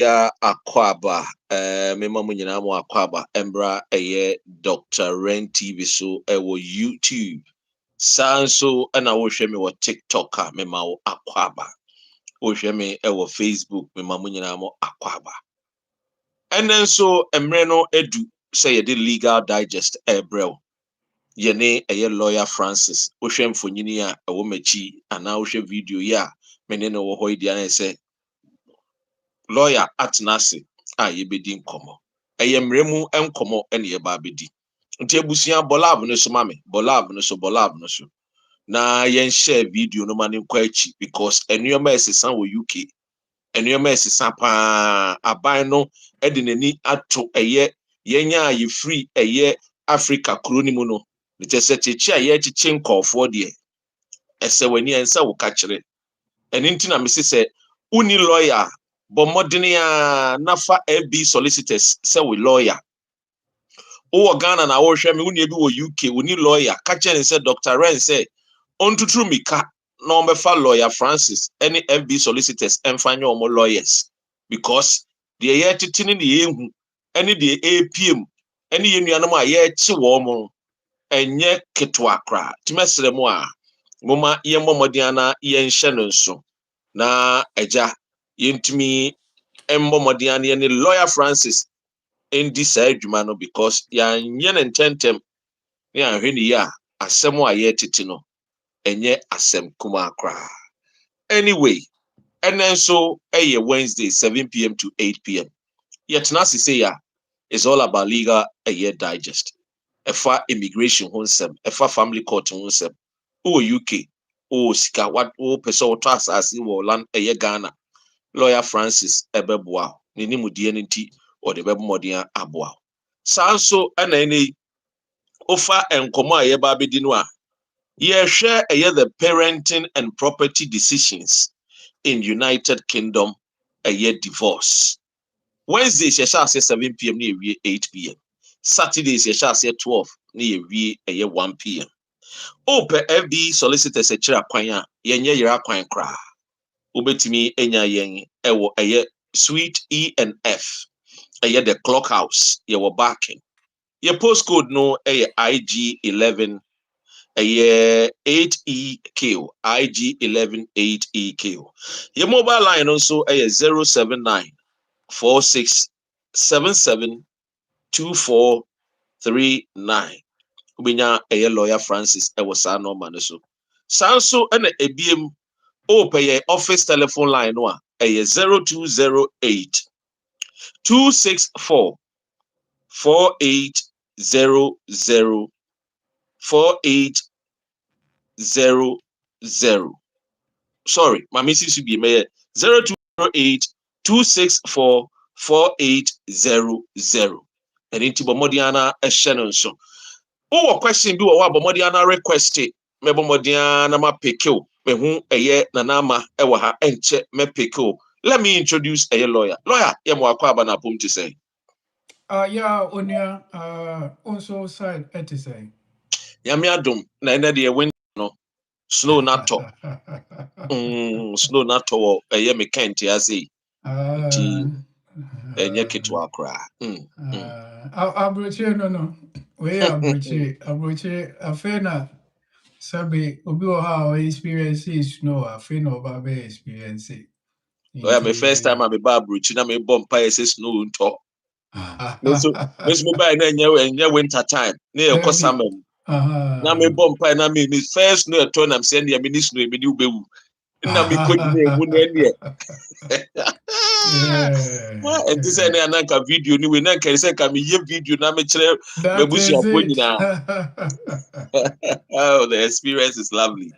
ya akwaba mema mu nyina mu akwaba embra Dr. Ren TV so ewo YouTube sanso na wo hwe me wo TikTok a mema wo akwaba wo hwe me ewo Facebook mema mu nyina mu akwaba enen so emre no edu say ye legal digest ebrel ye ne lawyer Francis wo hwe mfonyini a ewo machi ana wo hwe video ya me ne no wo hoidi ana say lawyer atnase yebedi nkomo mremu enkomo ene yeba bedi nti ebusia bolab no so mame bolab no so na yen share video no mani kwa echi because enuoma esesa wo UK enuoma esesa pa aban no ede nani ato yenya ye free Africa kroni mu no nti chechi ye chichi nkofo de ese wani ensa wo ka kire eni nti na mesi se uni lawyer bomodenia nafa FB solicitors say we lawyer o Ghana na wo hwe me uni ebi wo UK uni lawyer ka chen say Dr. Ren say ontutru mika na omefa lawyer Francis any FB solicitors emfanye omo lawyers because the ye titini ne yehu any the APM any yenuanom a ye chi wo mo enye ketwa kra timesere mu a moma ye momodian na ye nhye no nso na eja yentumi embomodian ye ne lawyer Francis in this adwuma no because ya nye ne ntentem ne ahwene ya asem a ye tete no enye asem kuma kra anyway enen so Wednesday 7 p.m. to 8 p.m. yet na say ya is all about legal digest efa immigration honsem efa family court honsem o UK o sika what o person to asase wo land Ghana lawyer Francis ebeboa ne nimudie nti o de bebomodien aboa sanso ene ofa enkomo a yeba bedi no a ye hwe the parenting and property decisions in United Kingdom divorce Wednesday she shall say 7 p.m. near 8 p.m. Saturday she shall say 12 near 1 p.m. Ope FB solicitors a chira kwanya yenye yira kwan kra ubetimi enya yen ewo suite E and F the clock house ye wo backing your postcode no IG11 8EQ IG11 8EQ your mobile line also 079 4677 2439 ubinya lawyer Francis sa no man so sanso ena ebiem pay office telephone line no 0208 264 4800 4800 sorry my message should be 0208 264 4800 and into bomodiana ehye so who question bi wa bomodiana request me bomodiana ma pekeo me hu nanama ewa ha enche me pekeo let me introduce a lawyer ye mo akwa aba na pom to say yeah onia also side to say ya me adom na ene de win no snow na to snow na to me kent ya say ti enye ketwa akra abroche no we abroche afena sabe obi o ha experience snow afena oba be experience yeah my first time I be abrochi na me bomb pa say snow nto so me buy na enye winter time na e ko summer na me bomb pa na me first snow to na me say na me snow me di ubewu na me ko di na emu na ne and this na anka video ni we na nka say ka me ye video na me kire me busu afo nyina oh the experience is lovely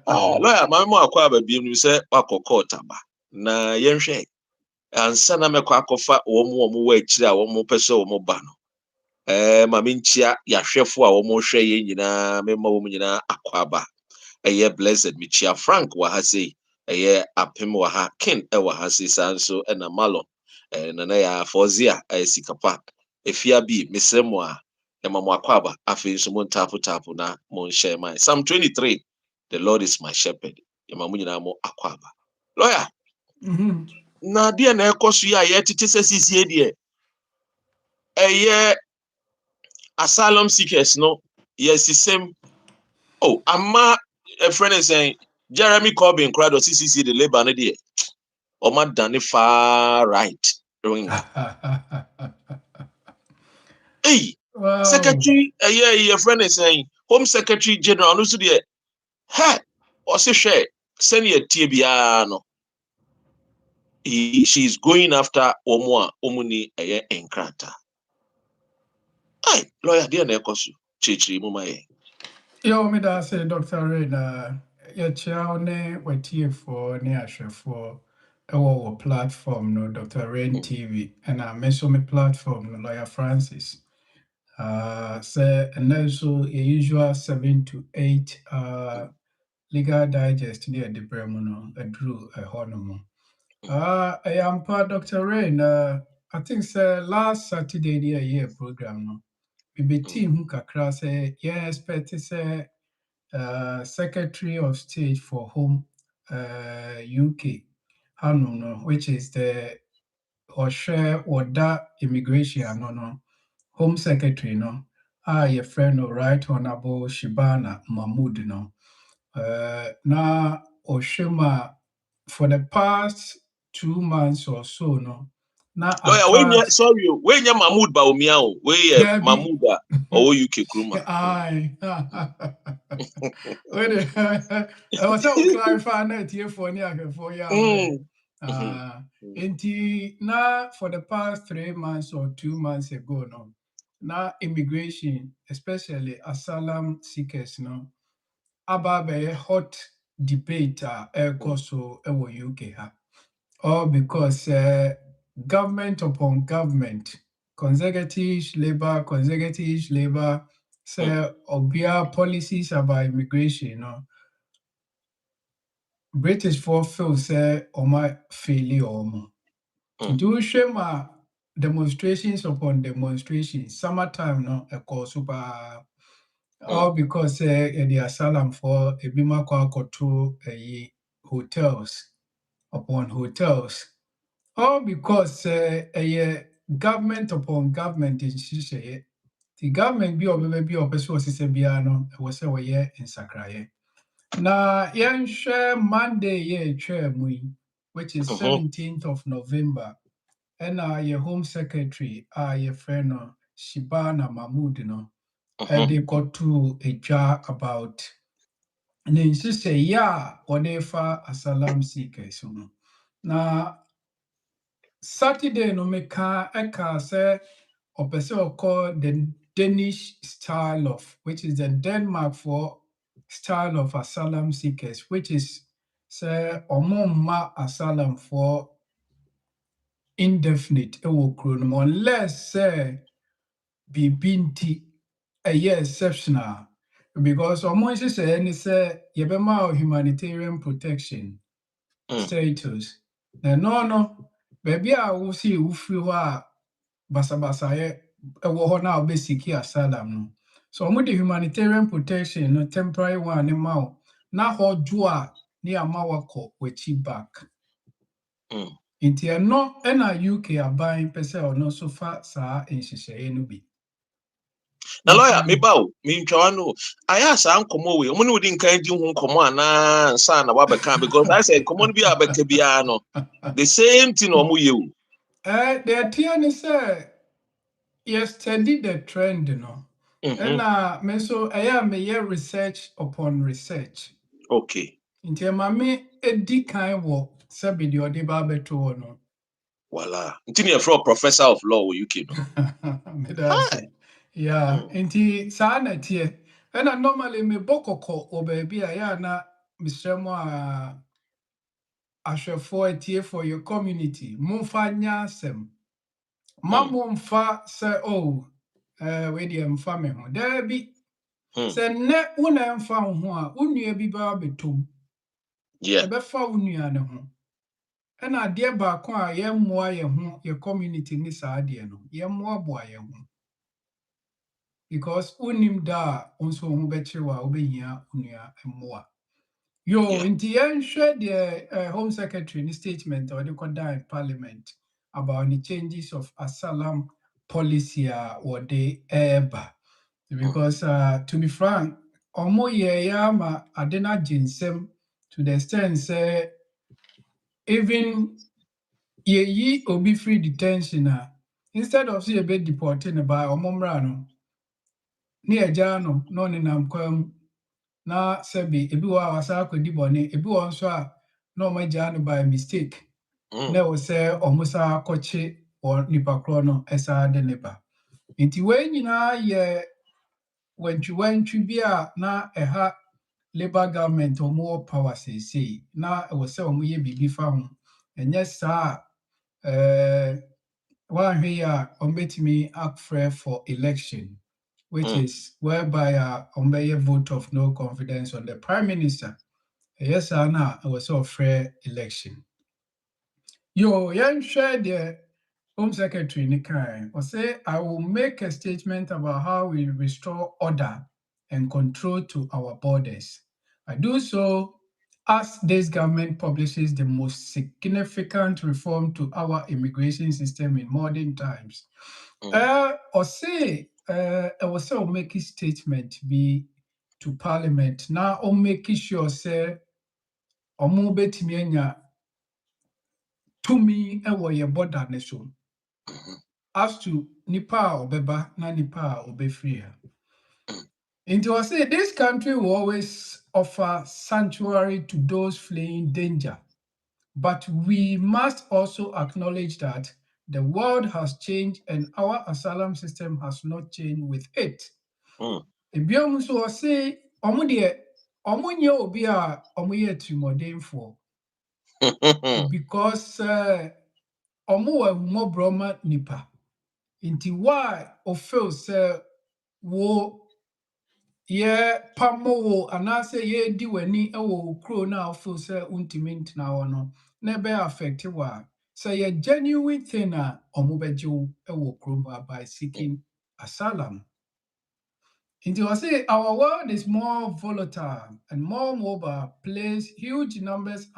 lawyer mo akwa ba bi mu say akoko taba na yenhwe ansa na mekọ akọfa wo wa akiri a wo pese wo ba no ma menchia yahwefo a wo hwe ye nyina mema wo nyina akwaba blessed michia Frank wa ha sei apem wa ha ken wa ha sei sanso na malon na ya fozia sikapa efia bi mesremo a ma mo akwaba afi nso mo tapu na mo share my Psalm 23 the Lord is my shepherd ma mo nyina mo akwaba lawyer na deɛ na ɛkɔ so yi a yɛtete sɛ sisie deɛ ɛyɛ asylum seekers no yɛsisɛm ama ɛfrɛ ne sɛn Jeremy Corbyn koraa dɔ CCC de labour no deɛ ɔma dane far right wing. Hey, secretary yɛfrɛ ne sɛn home secretary general no so deɛ ɔse hwɛ sɛnea tie biara no she is going after ɔmo a ɔmo ni ɛyɛ nkrata. Lawyer deɛ na ɛkɔ so kyerɛkyerɛ mu ma yɛ. Me da say Dr. Ray na yɛkyerɛw ne watiefoɔ ne ahwɛfoɔ ɛwɔ wɔ platform no Dr. Rain TV ɛna me nso me platform no Lawyer Francis. Sɛ ɛnɛ nso yɛ usual 7 to 8 legal digest ne yɛde brɛ mu no aduru ɛhɔ no mu. Ɛyɛ ampa Dr. Rain I think sɛ last Saturday ne yɛyɛ program no bibɛtii ho kakra sɛ yɛn expect sɛ Secretary of State for Home UK hanom no which is the ɔda immigration ano no Home Secretary no yɛfrɛ no Right Honorable Shibana Mahmood no na ɔhwɛ mu a for the past 2 months or so no na Lawyer, sorry, when you Mahmoud Baumia, where Mahmoud or UK Kruma. Aye. I was so clarify that here for near for you. Now for the past 3 months or 2 months ago, no. Now immigration, especially asylum seekers, no, about a hot debate so UK ha. All because government upon government, consecutive labor, say obia policies about immigration, no. British for feel say my failure do shema demonstrations upon demonstrations. Summertime no a cause super all because the asylum for a bima to a hotels upon hotels. All because a government upon government in Shisha. The government be or maybe or person was biano was a year in Sakraye. Na yen share Monday ye chair which is 17th of November. And your home secretary your friend no Shibana Mahmood no. And they got to a jar about and then she say whatever asylum seekers. Na Saturday no meka eka say or call the Danish style of, which is the Denmark for style of asylum seekers, which is say omoma asylum for indefinite unless say bibinti a year exceptional because almost say any say yebema humanitarian protection status. No, baby I will see ufri basabasa ɛwɔ na obesiki asylum no. So the humanitarian protection no temporary one ne ma na hɔ dwo a ne ama wakɔ wachi back. Nti ɛno ɛna UK aban pɛ sɛ ɔno nso fa saa nhyehyɛeɛ no bi. Na lawyer me ba me ntwa no aya sa nkomo we omo ne odi nkan di ho nkomo ana nsa na wabɛka because I say nkomo no bi abɛka bia no the same thing omo ye o. The idea is study the trend no. And me so me research upon research. Okay. Nti mame edi kan wo sabi de ode ba beto no. Voila. Nti ne from professor of law wo UK no. Me da say. Yeah, nti saa na tie. And normally me bokoko o baby a na misremo ahwefo atie for your community. Momfa nya asem. Momfa say we dey mfa me ho. There be say ne una mfa ho a unua bi ba betom. Yeah. Ebefa unua ne ho. Ɛna adeɛ baako a yɛmmoa yɛn ho yɛ community ne saa adeɛ no yɛmmoa boa yɛn ho because wonim da a nso ho bɛkyerɛ a wobɛhia onua mmoa Yo, Yeah. in the end, share the Home Secretary in statement or the Koda in Parliament about the changes of asylum policy or the eba. Mm, Because to be frank, omo ye ya ma adena jinsem to the extent say even ye yi obi free detention instead of say be deporting by omo mra no ne eja no ne nam kwam na sebi ebi wa wasa akodi bone ebi won so a na o magya no by mistake mm, na wo say omusa akɔkye wɔ nipa koro no ɛsa de ne ba nti we nyina yɛ wantwi bi a na ɛha Labour government ɔmo wɔ power seesei na ɛwɔ sɛ ɔmo yɛ biribi fa ho ɛnyɛ saa wɔanhwɛ yi a ɔmo betumi afrɛ for election which mm, is whereby ɔmo bɛyɛ vote of no confidence on the prime minister. Yes, Anna, I was so fair election. Yo, yɛnhwɛ the Home Secretary Nikai or say I will make a statement about how we restore order and control to our borders. I do so as this government publishes the most significant reform to our immigration system in modern times. mm, Or say, I was so make a statement be to Parliament. Now, or make sure say ɔmo betumi anya tumi wɔ yɛ border ne so mhm, as to nipa a ɔbɛba na nipa a ɔbɛfiri ha. mm, Nti ɔse this country will always offer sanctuary to those fleeing danger, but we must also acknowledge that the world has changed and our asylum system has not changed with it. mm. Ebiom nso ɔse ɔmo deɛ ɔmo nyɛ obi a ɔmo yɛ tirimuɔdenfoɔ because ɔmo wɔ ahummɔborɔ ma nipa nti why ɔfeel sɛ wo yɛpamo wo anaasɛ yɛdi w'ani wɔ wo kuro no a wofeel sɛ wontumi ntena hɔ no na ɛbɛyɛ affect wo a sɛ yɛ genuine thing a ɔmo bɛgye wo wɔ kurom ha by seeking asylum. Nti ɔse our world is more volatile and more mobile place huge numbers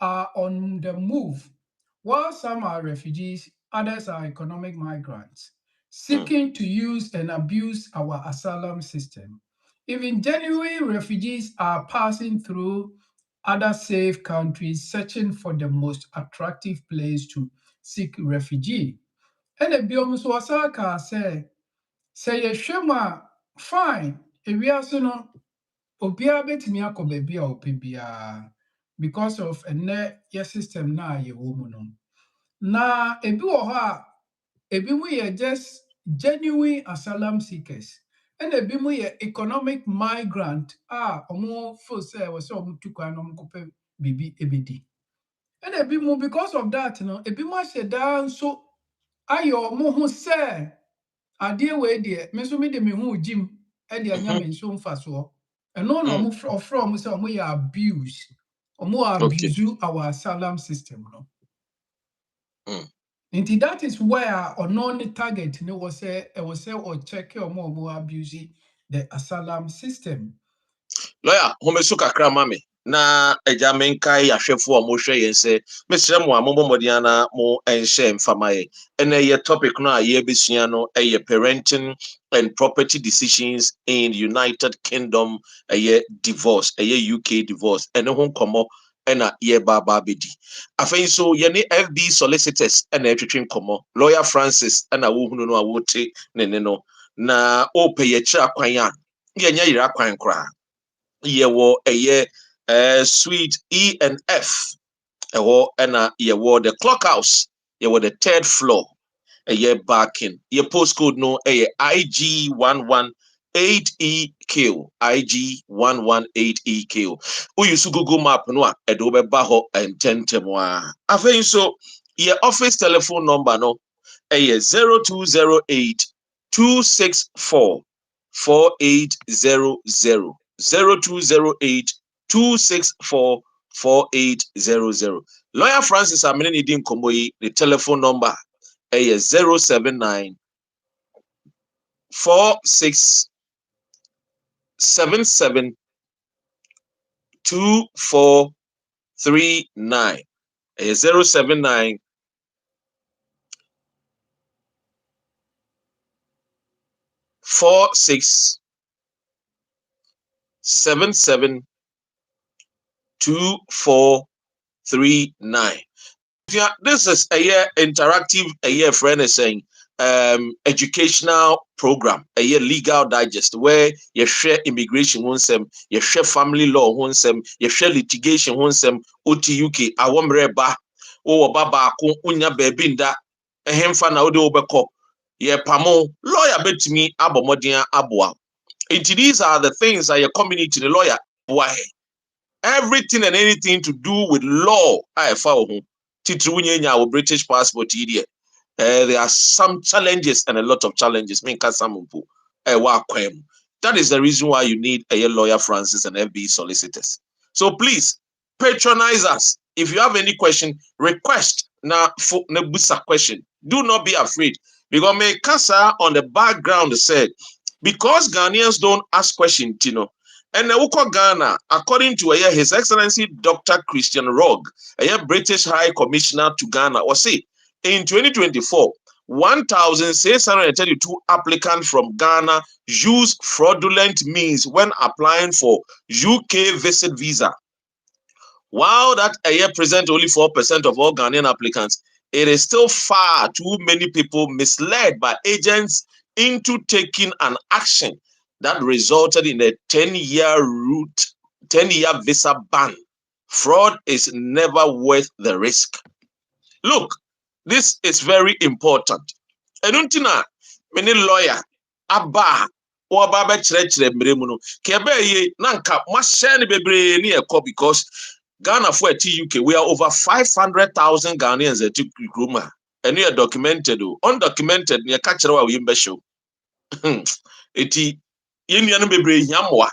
are on the move. While some are refugees, others are economic migrants Mm, seeking to use and abuse our asylum system. Even genuine refugees are passing through other safe countries searching for the most attractive place to seek refugee. And biom nso wɔsan kaa sɛ yɛhwɛ mu a fine, ewiase no obiara betumi akɔ baabi a ɔpɛ biara because of ɛnnɛ yɛ system na a yɛwɔ mu no. Na ebi wɔ hɔ a ebi mu yɛ just genuine asylum seekers ɛna ebi mu yɛ economic migrant a ɔmo feel sɛ ɛwɔ sɛ ɔmo tu kwan na ɔmo kɔpɛ biribi ebedi. Ɛna ebi mu because of that no, ebi mu ahyɛ daa nso ayɛ ɔmo ho sɛ adeɛ wei deɛ me nso mede me ho gyim de anya mhm. me nso mfasoɔ. Ɛno na Mm, ɔfrɛ ɔmo sɛ ɔmo yɛ abuse. Ɔmo okay. abuse our asylum system no. Mm. Nti that is where ɔno ne target ne wɔ sɛ ɛwɔ sɛ ɔkyɛke ɔmo a ɔmo abuse the asylum system. Lawyer, homesu kakra ma me na agya menkae ahwɛfo a mohwɛ yɛn sɛ mesrɛ mo a mommɔ mmɔden na mo nhyɛ mfama yɛ ɛnɛ yɛ topic no a yɛbɛsua no ɛyɛ parenting and property decisions in United Kingdom ɛyɛ divorce ɛyɛ UK divorce ɛne ho nkɔmmɔ ɛna yɛba aba abɛdi afei nso yɛne FB solicitors ɛna ɛtwetwe nkɔmmɔ lawyer Francis ɛna wohunu no a wote ne ne no na ɔpɛ yɛkyerɛ akwan a yɛnyɛ yera akwan koraa yɛwɔ ɛyɛ suite E and F ɛwɔ ɛna yɛwɔ the clock house yɛwɔ the third floor ɛyɛ barking yɛ postcode no ɛyɛ IG118EQ IG118EQ woyi so Google map no a ɛde wobɛba hɔ ntɛntɛm a afei nso yɛ office telephone number no ɛyɛ 0208 264 4800 0208 264 4800. Lawyer Francis Amene ne di nkɔmmɔ yi the telephone number ɛyɛ 079 46 77 2439. 079 46 77 2439. Yeah, this is a year interactive, a year friend is saying educational program, a year legal digest where you share immigration honsem, you share family law honsem, you share litigation honsem, OTUK, awomreba, o baba ko unya bebinda, ehemfa na ode obeko, ye pamo, lawyer bet me abomodia abwa. These are the things that your community, the lawyer, why everything and anything to do with law, I found our British passport here. There are some challenges and a lot of challenges. That is the reason why you need a lawyer, Francis, and FB solicitors. So please patronize us. If you have any question, request na busa question. Do not be afraid. Because me Kasa on the background said, because Ghanaians don't ask questions, and Ghana, according to His Excellency Dr. Christian Rogge, a British High Commissioner to Ghana, was say in 2024, 1,632 applicants from Ghana used fraudulent means when applying for UK visit visa. While that present only 4% of all Ghanaian applicants, it is still far too many people misled by agents into taking an action that resulted in a 10-year visa ban. Fraud is never worth the risk. Look, this is very important. Enuntina, many lawyer, abba, or baba chere mremuno, kebe nanka, mashani bebre ni eko because Ghana for TUK, we are over 500,000 Ghanaians at Gruma. And we are documented, undocumented, near Kachara Wimbe show. Eti Indian bebre yamwa.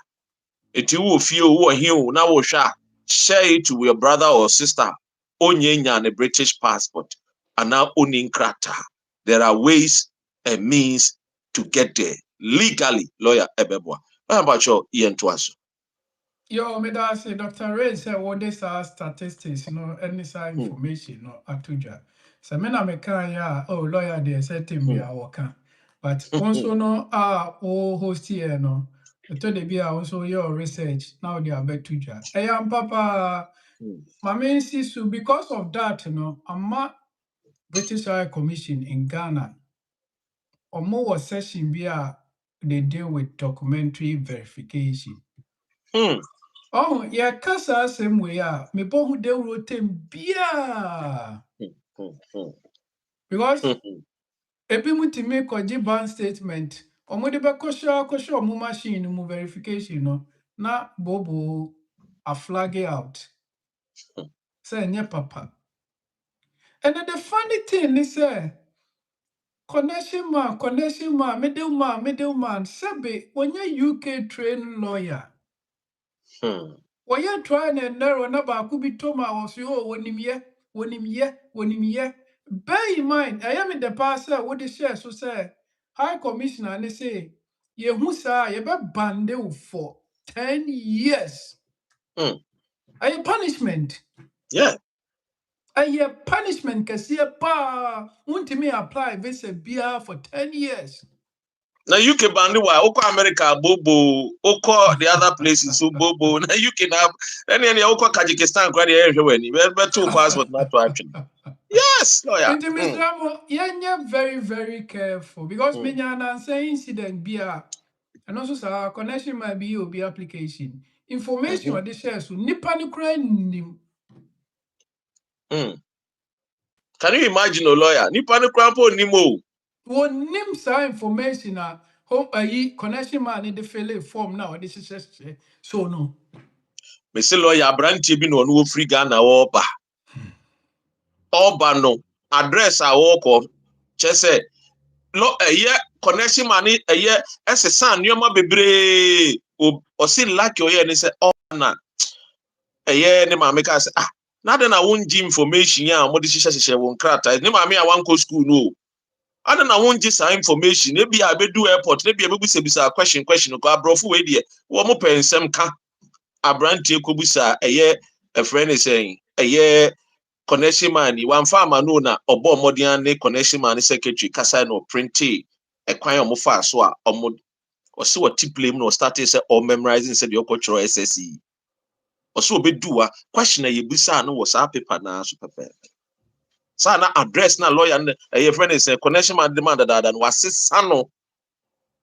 Eti who feel who are here now share it to your brother or sister. Onyenya and a British passport. And now owning krata. There are ways and means to get there legally, lawyer Ebebwa. How about your Ian Twaso? Yo, me da say Dr. Ray said what this are statistics, any information, atuja. So me na me kan ya, oh lawyer they said to me I work. But also host here it they be also your research now they are back to ja. Papa my main sister because of that, I'm a British High Commission in Ghana. Or more session be they deal with documentary verification. Oh, yeah, kasa same way. Me who they wrote him beer. Because ebi mutimi koji bank statement. Omo de be kosho mu machine mu verification na bobo a flag it out. Say nye papa. And then the funny thing is connection man, middleman, sebe when you UK trained lawyer. When you trying and narrow number could be Toma or so when him ye. Bear in mind, I am in the past what they share so say High Commissioner and they say ye who say ye be bande for 10 years. A punishment. Yeah. A punishment cause ye pa won't me apply visa beer for 10 years. Now UK bandy why Oko America bobo, Oko the other places so bobo. Now you can have any Oko Kazakhstan granny when you have 2 passport not to action. Yes, lawyer. And Mr. Amo, you're very, very careful because me and say incident be and also our connection might be your application. Information on the share so nipa no cry nim. Can you imagine a lawyer? Nipa no crampo nimo. One nim sa information home connection man in the fill form now this is so no. Me say lawyer branch bi no no free Ghana oba. Oba no address a work che say lo connection man san nyoma bebre o si like oye ni say na ne ma make say na dey na won gi information ya mo de hihye won krata ne ma me a wan ko school no ada na won gi sa information e bia be do airport e bia be bisa question ko abrofo we de wo mo pensem ka abrantie kobusa a friend is saying connection man one farmer no na obo modern ne connection man secretary kasa no printy a kwan omo fa so a omo o se what play no start say or memorizing said your cultural SSE or so be do a question a yebusa no was our paper na so pepe sa na address na lawyer a friend is a connection man demand that and was sano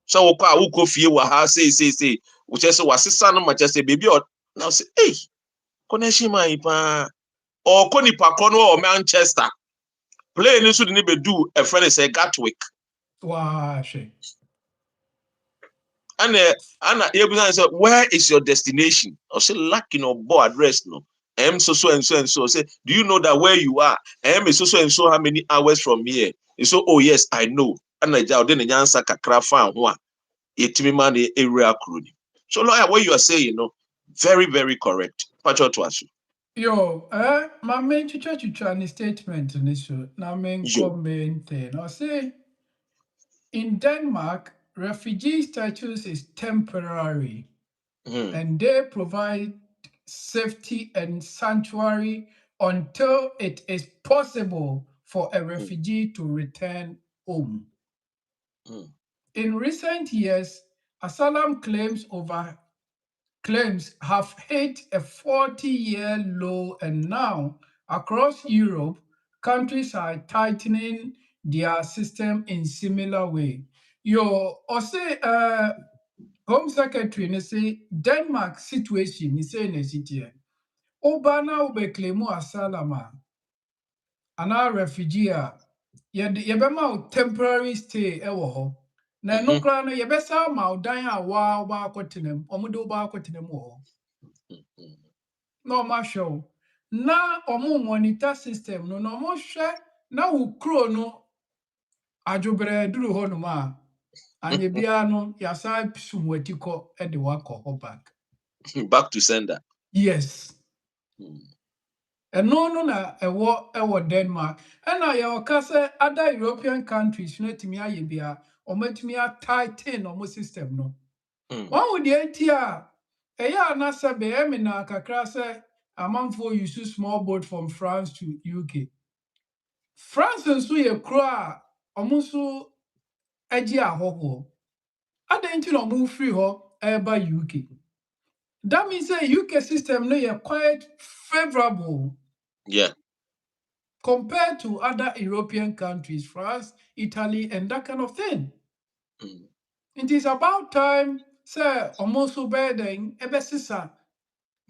so wo ko fie wa ha say which is was sano ma just say baby or now say hey connection man pa or koni pa kono or Manchester play ni so de be do a friend say Gatwick Wow, she. and you say where is your destination or say lack no board address no so and so say do you know that where you are so and so how many hours from here and so oh yes I know and I just didn't answer kakra fan ho a yetimi man the area kroni so lawyer what you are saying very very correct pacho to us Yo, my main church statement in this show. Now main yo comment thing. I say in Denmark, refugee status is temporary, mm, and they provide safety and sanctuary until it is possible for a mm, refugee to return home. mm, In recent years, asylum claims have hit a 40-year low, and now across Europe, countries are tightening their system in similar way. Yo, or say Home Secretary ne say Denmark situation ni say na sitie. Oba na obeclaimu asylum ana refugee yɛbɛma wo temporary stay ɛwɔ hɔ. Na ɛno mhm, koraa no yɛbɛsa ma wo dan a waa wobakɔtena mu. Ɔmo de wobakɔtena mu wɔ hɔ. mm, Na ɔmo ahwɛ wo. Na ɔmo monitor system no na ɔmo hwɛ na wo kuro no adwoberɛ duru hɔnom a anyɛ biara no yɛasa sum w'ati kɔ de wakɔ hɔ back. back to sender Yes. mm, Ɛno no na ɛwɔ Denmark. Ɛna yɛwɔka sɛ other European countries no atumi ayɛ bi a ɔmatumi atighten ɔmo system no. mm, Wɔn wo deɛ nti a ɛyɛ ana sɛ bɛyɛ me na kakra sɛ amanfoɔ use small boat from France to UK. France nso yɛ kuro a ɔmo nso agye ahɔhoɔ. Adɛn nti na ɔmo firi hɔ ɛreba UK? That means sɛ UK system no yɛ quite favourable yeah compared to other European countries, France, Italy, and that kind of thing. mm, It is about time, sir, almost obeying ebesisa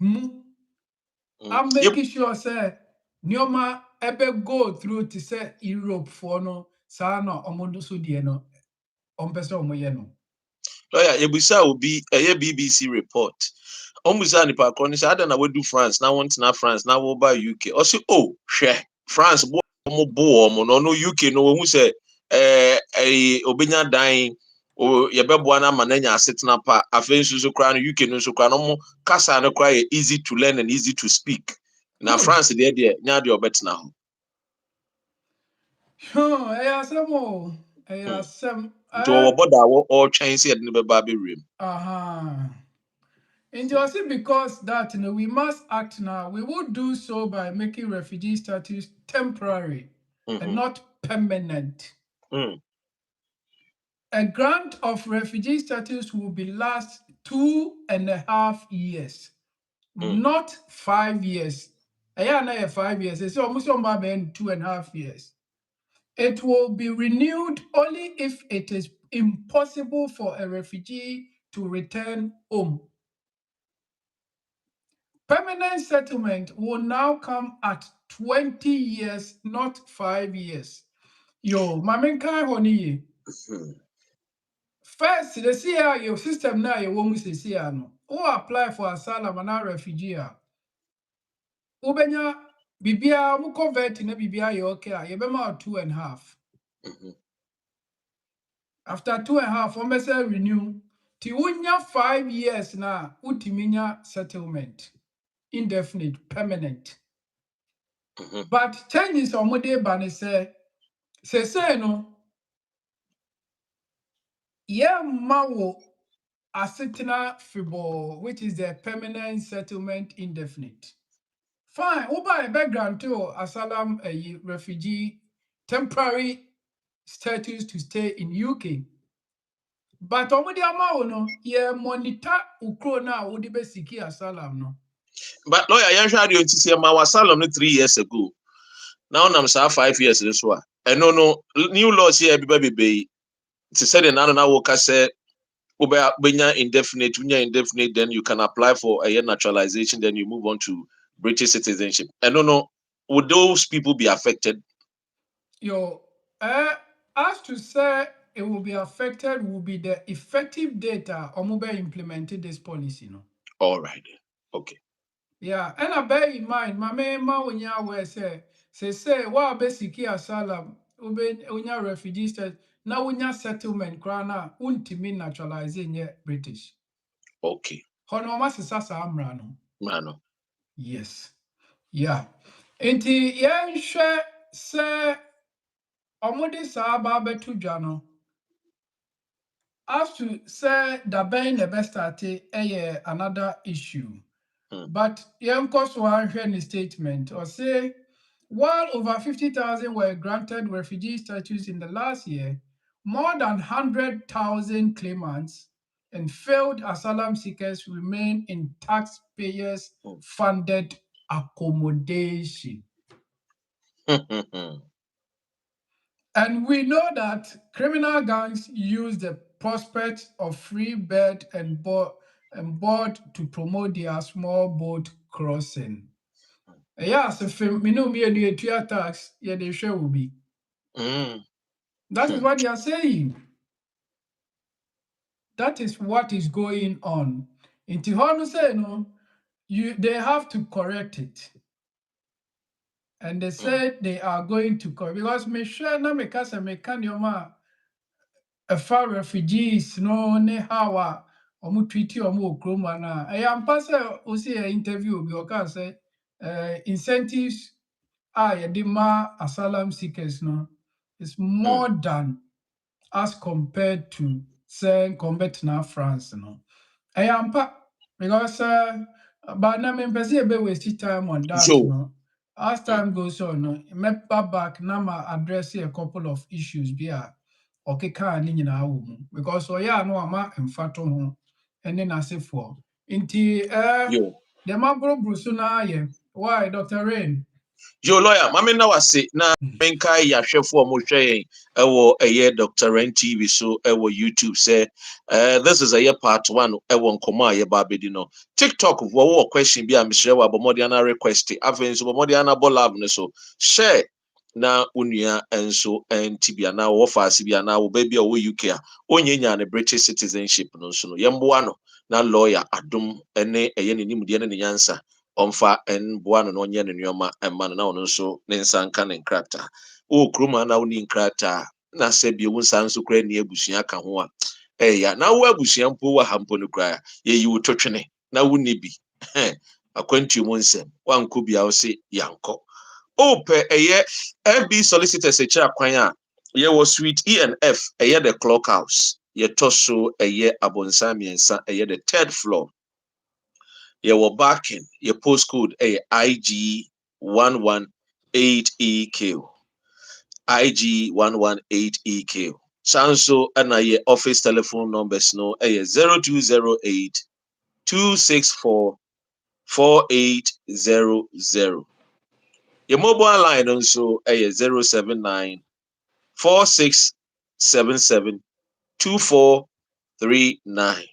mu. I'm yep making sure, sir, Nioma ebe go through to say Europe for no, sana omodo so die no, ompese omoye no. lawyer yebusa obi BBC report omusa nipa kro ni say ada na we do France na want na France na wo ba UK o say oh hwe France bo mo no UK no hu say obenya dan o yebeboa na ma na nya asetena pa afen so kra no UK no so kra no mo kasa no kra easy to learn and easy to speak na Good. France de nya de obetena ho Eyasemo, hmm eyasem. nti wo boda wo all twen say de ne beba be rem Aha. And you see, because that we must act now. We will do so by making refugee status temporary and mhm not permanent. mm A grant of refugee status will be last 2.5 years, mm not 5 years. Yeah, not 5 years. It's almost 2.5 years. It will be renewed only if it is impossible for a refugee to return home. Permanent settlement will now come at 20 years, not 5 years. Yo, maminka honi. mhm First, the see your system na you won't see no. Who apply for asylum and refugee? Ubenya bibia mu convert na bibia you okay. You be 2.5. mhm After 2.5, almost renew. Ti unya 5 years na utiminya settlement. Indefinite, permanent. mhm But changes on what they ban say no, yeah, ma wo Asetina Fibo, which is the permanent settlement indefinite. Fine, over a background to Asylum, a refugee, temporary status to stay in UK. But omudi ama no, ye monitor ukro na wodi be siki asylum no. But lawyer, you had you to see my asylum 3 years ago. Now I'm 5 years this one. And no new laws here be to say the now worker say benya indefinite, then you can apply for a naturalization, then you move on to British citizenship. I don't know, would those people be affected? As to say it will be affected will be the effective data or implemented this policy, no. All right. Okay. Yeah, and I bear in mind, my main when you were say, what basically asylum, unya refugee state, now unya settlement, crana, untimi naturalizing yet British. Okay. Honoma sasa amrano. Mano. Yes. Yeah. Enti yen share say omudi sa ba betu jano. As to say the ben the best another issue. But yen cost one statement or say while over 50,000 were granted refugee status in the last year, more than 100,000 claimants and failed asylum seekers remain in taxpayers funded accommodation. And we know that criminal gangs use the prospect of free bed and board to promote their small boat crossing. Yes, if we know me the tax, yeah, they sure will be. That is what they are saying. That is what is going on. In Tijuana, say no, they have to correct it. And they said they are going to correct because me sure na me kasa me kan yoma far refugees no ne hawa omu treaty omu okroma na I am pass o see interview bi o kan say incentives yɛde ma asylum seekers no is more than as compared to say na France no. Ampa because but na me pese be waste time on that no. As time goes on no, me back na ma address a couple of issues bi a okeka ni nyina wo mu because oya no ama mfato ho ene na sefo. Nti the mabrobru so na ye. Why Dr. Rain? Yo lawyer, mama na wase na menka yahwefo mo hwe ewo eye Dr. Ren TV so ewo YouTube say this is a year part 1 ewo nkomo aye ba bedi no. TikTok wo question bi am share wa bomodi ana request aven so bomodi ana bolab ne so share na unua enso ntibia na wo faase bia na wo baby wo UK a onyenya ne British citizenship no so no yemboa no na lawyer adom ene eye ne nimde ne nyansa omfa enboa no onye ne nneoma emma no na ono nso ne nsanka ne nkrata o kroma na oni nkrata na se bi wo nsanso kra ne abusua ka ho a ya na wo abusua mpo wa hampo no kra ye yi wo totwene na wo ne bi akwantu mu nsem wanko bia wo se yanko ope eye FB solicitors echa kwan a ye wo suite ENF eye the clock house ye toso eye abonsamiensa eye the third floor. Your backing, your postcode IG118EQ. IG118EQ. Sanso and your office telephone numbers no 0208 264 4800. Your mobile line also 079 4677 2439.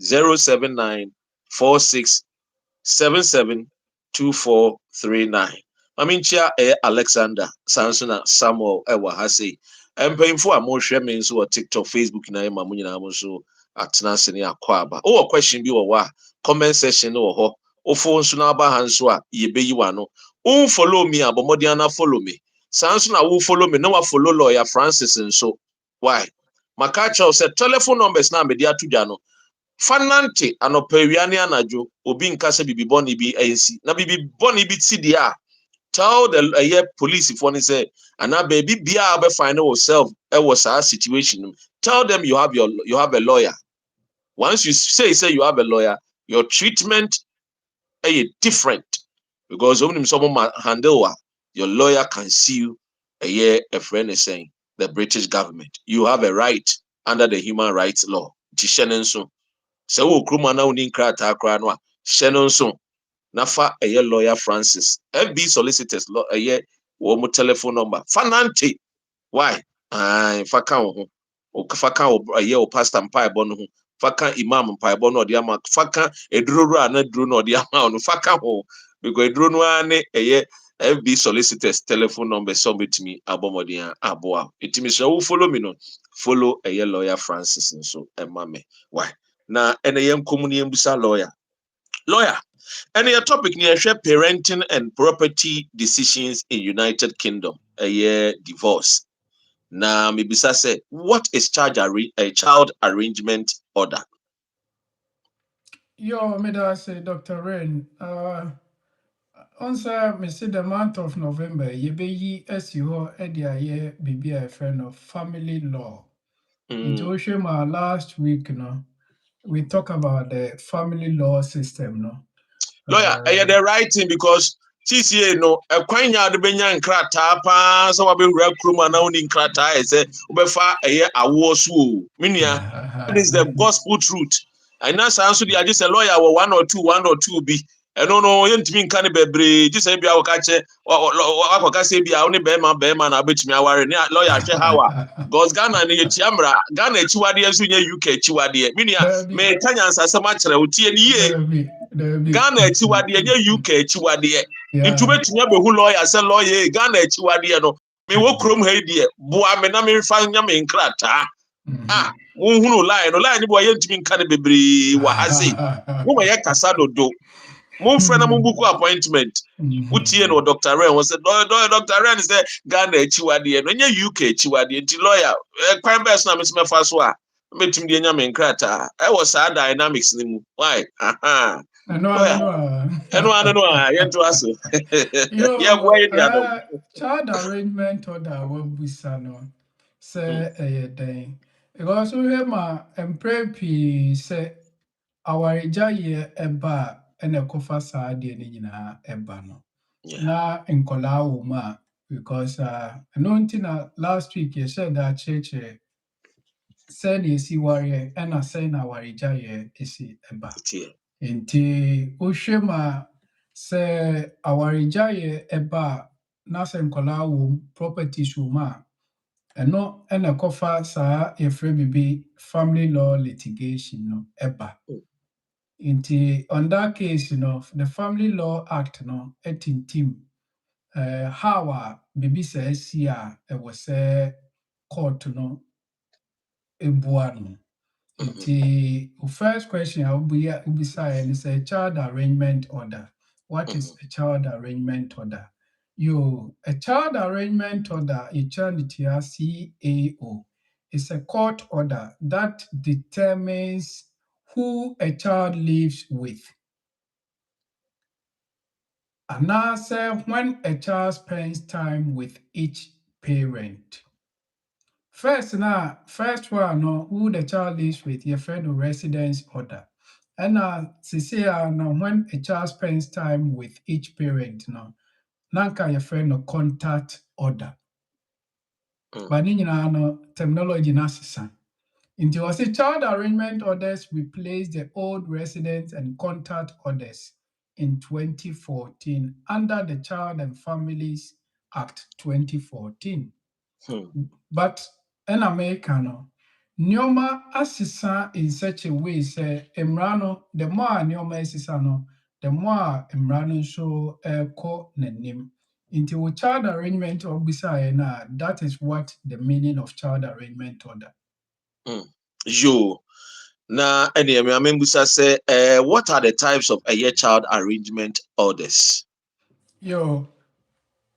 079 46772439. Maminchia Alexander Sansona Samuel Ewahase. Mpanyinfo a mo hwɛ me nso wɔ TikTok, Facebook na ma mo nyinaa mo nso atena ase ne akɔ aba. O question bi wɔ hɔ comment section no wɔ hɔ. O phone nso na aba ha nso a yebeyi wa no. O follow me abomodi ana follow me. Sanso na wo follow me na wa follow lawyer Francis nso. Why? Maka kyerɛw sɛ telephone numbers na me de ato dwa no. Fanante anopawiane anajo obi nkasa bibi boni bi ensi na bibi boni bi ti dia tell the police if one say ana baby bia be find yourself was a situation tell them you have a lawyer Once you say you have a lawyer, your treatment is different because when someone handle your lawyer can sue a friend is saying the British government. You have a right under the human rights law. So kruma na uni krata kra no a nafa lawyer Francis FB solicitors wo telephone number fanante why faka wo ho faka wo pastor mpa ebo no ho faka imam mpa ebo no de ama faka edururu na duru no de ama no faka ho because eduru no ane FB solicitors telephone number submit me abomodian aboa etimi so wo follow me no follow lawyer Francis nso ema me why na ene yem communion busa lawyer and your topic near parenting and property decisions in United Kingdom divorce. Now maybe say what is a child arrangement order? Yo, me da say Dr. Rain. Also, me see the month of November, ye be yi SEO edia bibi a friend of family law. In my last week, no, we talk about the family law system, no. Lawyer, the right thing because TCA no a kwanya de benya nkrata pa so wa be wura kroma na oni nkrata e say obefa awo so minia that is the gospel truth. And now so the just a lawyer one or two be no yentimi nka ne bebre just say bia wo ka che wa say bia oni be ma na betimi aware ne lawyer hwe hawa because Ghana ne chiamra Ghana chiwade enso nye UK chiwade minia me kanya nsase ma kire otie ne ye Ghana chiwade nye UK chiwade intubetumi abehu lawyer say lawyer Ghana chiwade no me wo krom ha die boa me na me fa nya me nkrata hunu line ni bo yentimi nka ne bebre wa hase wo ma ye kasa dodo mon friend na mon buku appointment utie no Dr. Ren was said Dr. Ren say Ghana chiwade no nye UK chiwade nti lawyer kwan best na me fa so a metum de nya me nkrata was our dynamics ni mu why No. Yento aso yeah boy Child arrangement order will be sano. Say den. Because we have my emprepi say our jaye eba ene kofa saa de ni nyina eba no. Na nkola wo ma because no ntina last week you said that church said esi warrior and I say na warijaye esi eba. Nti wohwɛ ma sɛ awaregyaeɛ ɛba a na sɛ nkɔlaa wɔ properties wɔ mu a ɛno ɛna ɛkɔfa saa yɛfrɛ biribi family law litigation no ɛba. Nti on that case no the family law act no ɛtintim how a biribi saa si a ɛwɔ sɛ court no ɛbua no. The first question I will be saying is a child arrangement order. What is a child arrangement order? A child arrangement order, eternity CAO, is a court order that determines who a child lives with. And also when a child spends time with each parent. First one, who the child lives with, your friend or residence order. And now, when a child spends time with each parent, nanka your friend or contact order. But terminology nasisa. Into was a child arrangement orders replaced the old residence and contact orders in 2014 under the Child and Families Act 2014. But in America, Nyoma asisa in such a way say Emrano, the more Nyoma asisa no, the more Emrano so ko nenim. Into child arrangement or beside that is what the meaning of child arrangement order. Yo. Now, anyway, I mean, say, what are the types of a child arrangement orders? Yo,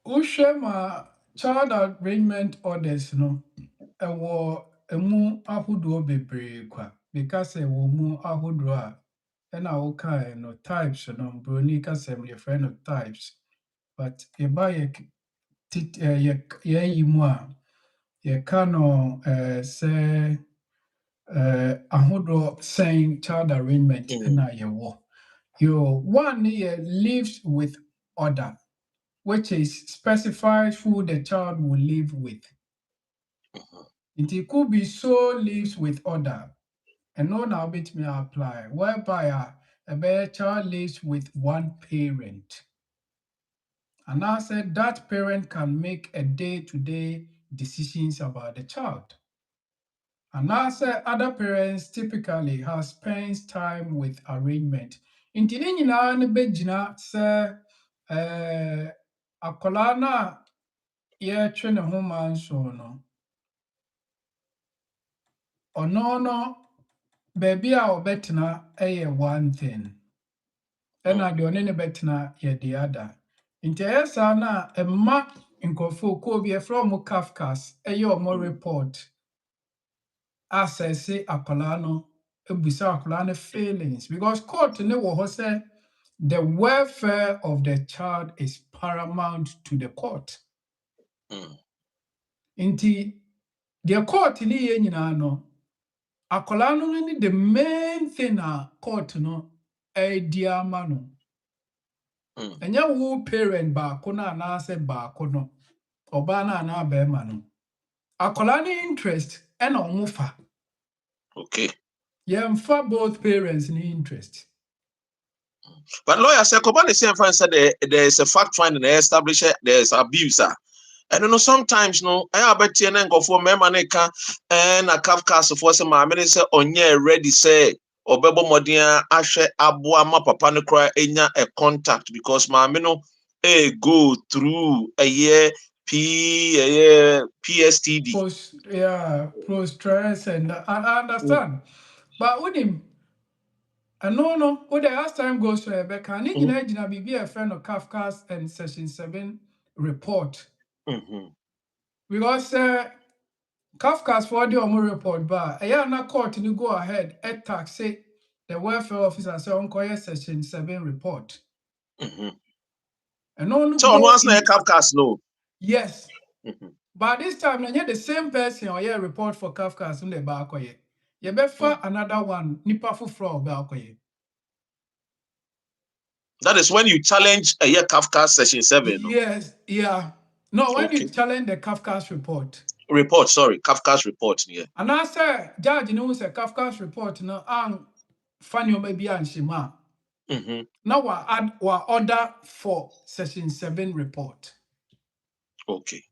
Ushema child arrangement orders no. Ɛwɔ emu ahodoɔ bebree kwa because ɛwɔ mu ahodoɔ a ɛna wokae no types no Broni kasɛm yɛfrɛ no types but yɛba yɛyi mu a yɛka no sɛ ahodo saying child arrangement na yewo. One year lives with order, which is specifies who the child will live with. It could be so lives with order, and no now bit me apply, whereby a child lives with one parent. And I said that parent can make a day-to-day decisions about the child. And I said other parents typically have spent time with arrangement. Nti ne nyinaa ne bɛgyina sɛ akwadaa no a yɛretwe ne ho ma nso no, ɔno no baabi a ɔbɛtena yɛ one thing, ɛna deɛ ɔne ne bɛtena yɛ the other. Nti ɛyɛ saa na ɛma nkurɔfoɔ kɔɔ bi yɛfrɛ wɔn Kafkas ɛyɛ wɔn report asɛse akwadaa no ebusa akwadaa no feelings because court ne wɔ hɔ sɛ the welfare of the child is paramount to the court. Nti deɛ court ne yɛ nyinaa no akwadaa no ne the main thing a court no ɛredi ama no. Ɛnyɛ wo parent baako no anaasɛ baako no, ɔbaa no anaa barima no. Akwadaa ne interest ɛna ɔmo fa. Okay. Yɛmfa both parents ne interest. But lawyer said, Kobani said there is a fact finding, they establish there's abuse. And you know, sometimes no, I bet you and go for memaneka and a Kafkas for some minister on ye ready say or bebo modia ashe abua ma papa no cry enya a contact because my mino go through a year PSTD. Post stress and I understand. But with him, and no, when the last time goes to Rebecca, I need be a friend of Kafka's and Session 7 report. Because Kafka's for the report, but I am not court to go ahead, attack, say the welfare officer, so on Session 7 report. And no, so on was not Kafka's no. Yes. But this time, the same person or report for Kafka's in the back. You better another one, nipa for back. That is when you challenge a year Kafka's Session 7. Yes, yeah. No, when you challenge the Kafka's report. Kafka's report. Yeah. And I say, Judge knows a Kafka's report now, funny maybe and Shima. Now we add order for Session 7 report. Okay.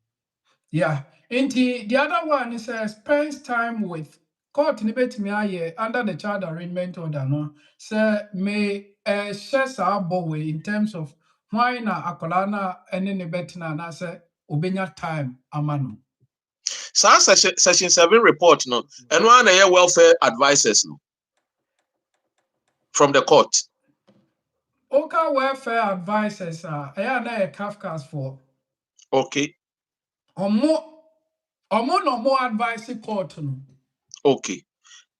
Yeah. And the other one is spends time with court in me under the child arrangement order. No, so may share our boy in terms of why na akolana and then betina na say obenya time amano. So Session 7 report no, and one a welfare advisors no from the court. Okay, welfare advisors are na Kafka's for. Okay. Or more advice court no. Okay.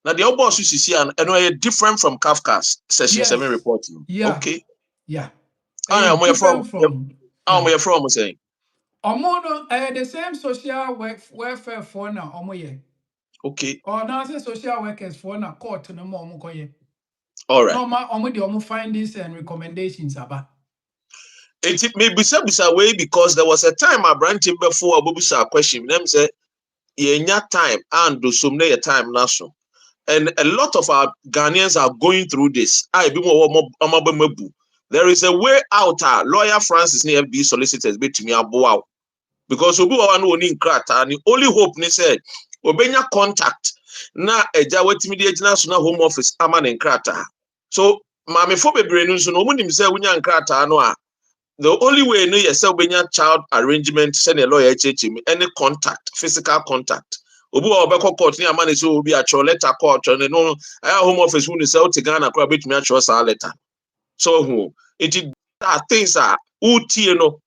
Now the boss you see and different from Kafka's Session 7 report. No? Yeah. Okay. Yeah. Different from where from saying. No, the same social welfare for now, Okay. or now say social workers for now court no more all right. No, the findings and recommendations about. It may be said way because there was a time I branch before a question. Them say, "Yenya time and do some day time national." And a lot of our Ghanaians are going through this. There is a way out. Lawyer Francis near FB solicitors bet me about because Obu one in crat and the only hope they said Obenya contact na eja wetimi national home office aman in crata. So mame for bebre so no munim say wunya crata no a the only way no yesel Obenya child arrangement send a lawyer me any contact physical contact. Obu obekọ court ni amane so obi a cho letter court no aya home office who say o Ghana kwa betimi a cho sa letter. So who it things are utie no.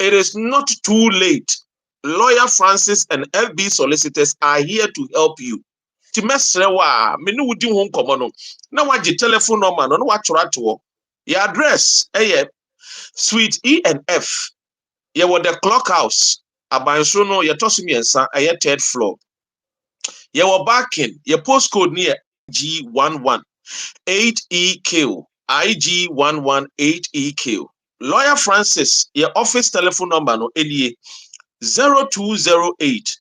It is not too late. Lawyer Francis and FB solicitors are here to help you. Timesrewa, menu wudi hon komono. Na waji telephone number no wachora to. Your address, Suite E and F. Ye wo the clock house. Abanso no ye tosumi ensa, 3rd floor. Your backing, your postcode near G11 8EQ. IG118EQ. Lawyer Francis, your office telephone number no any 0208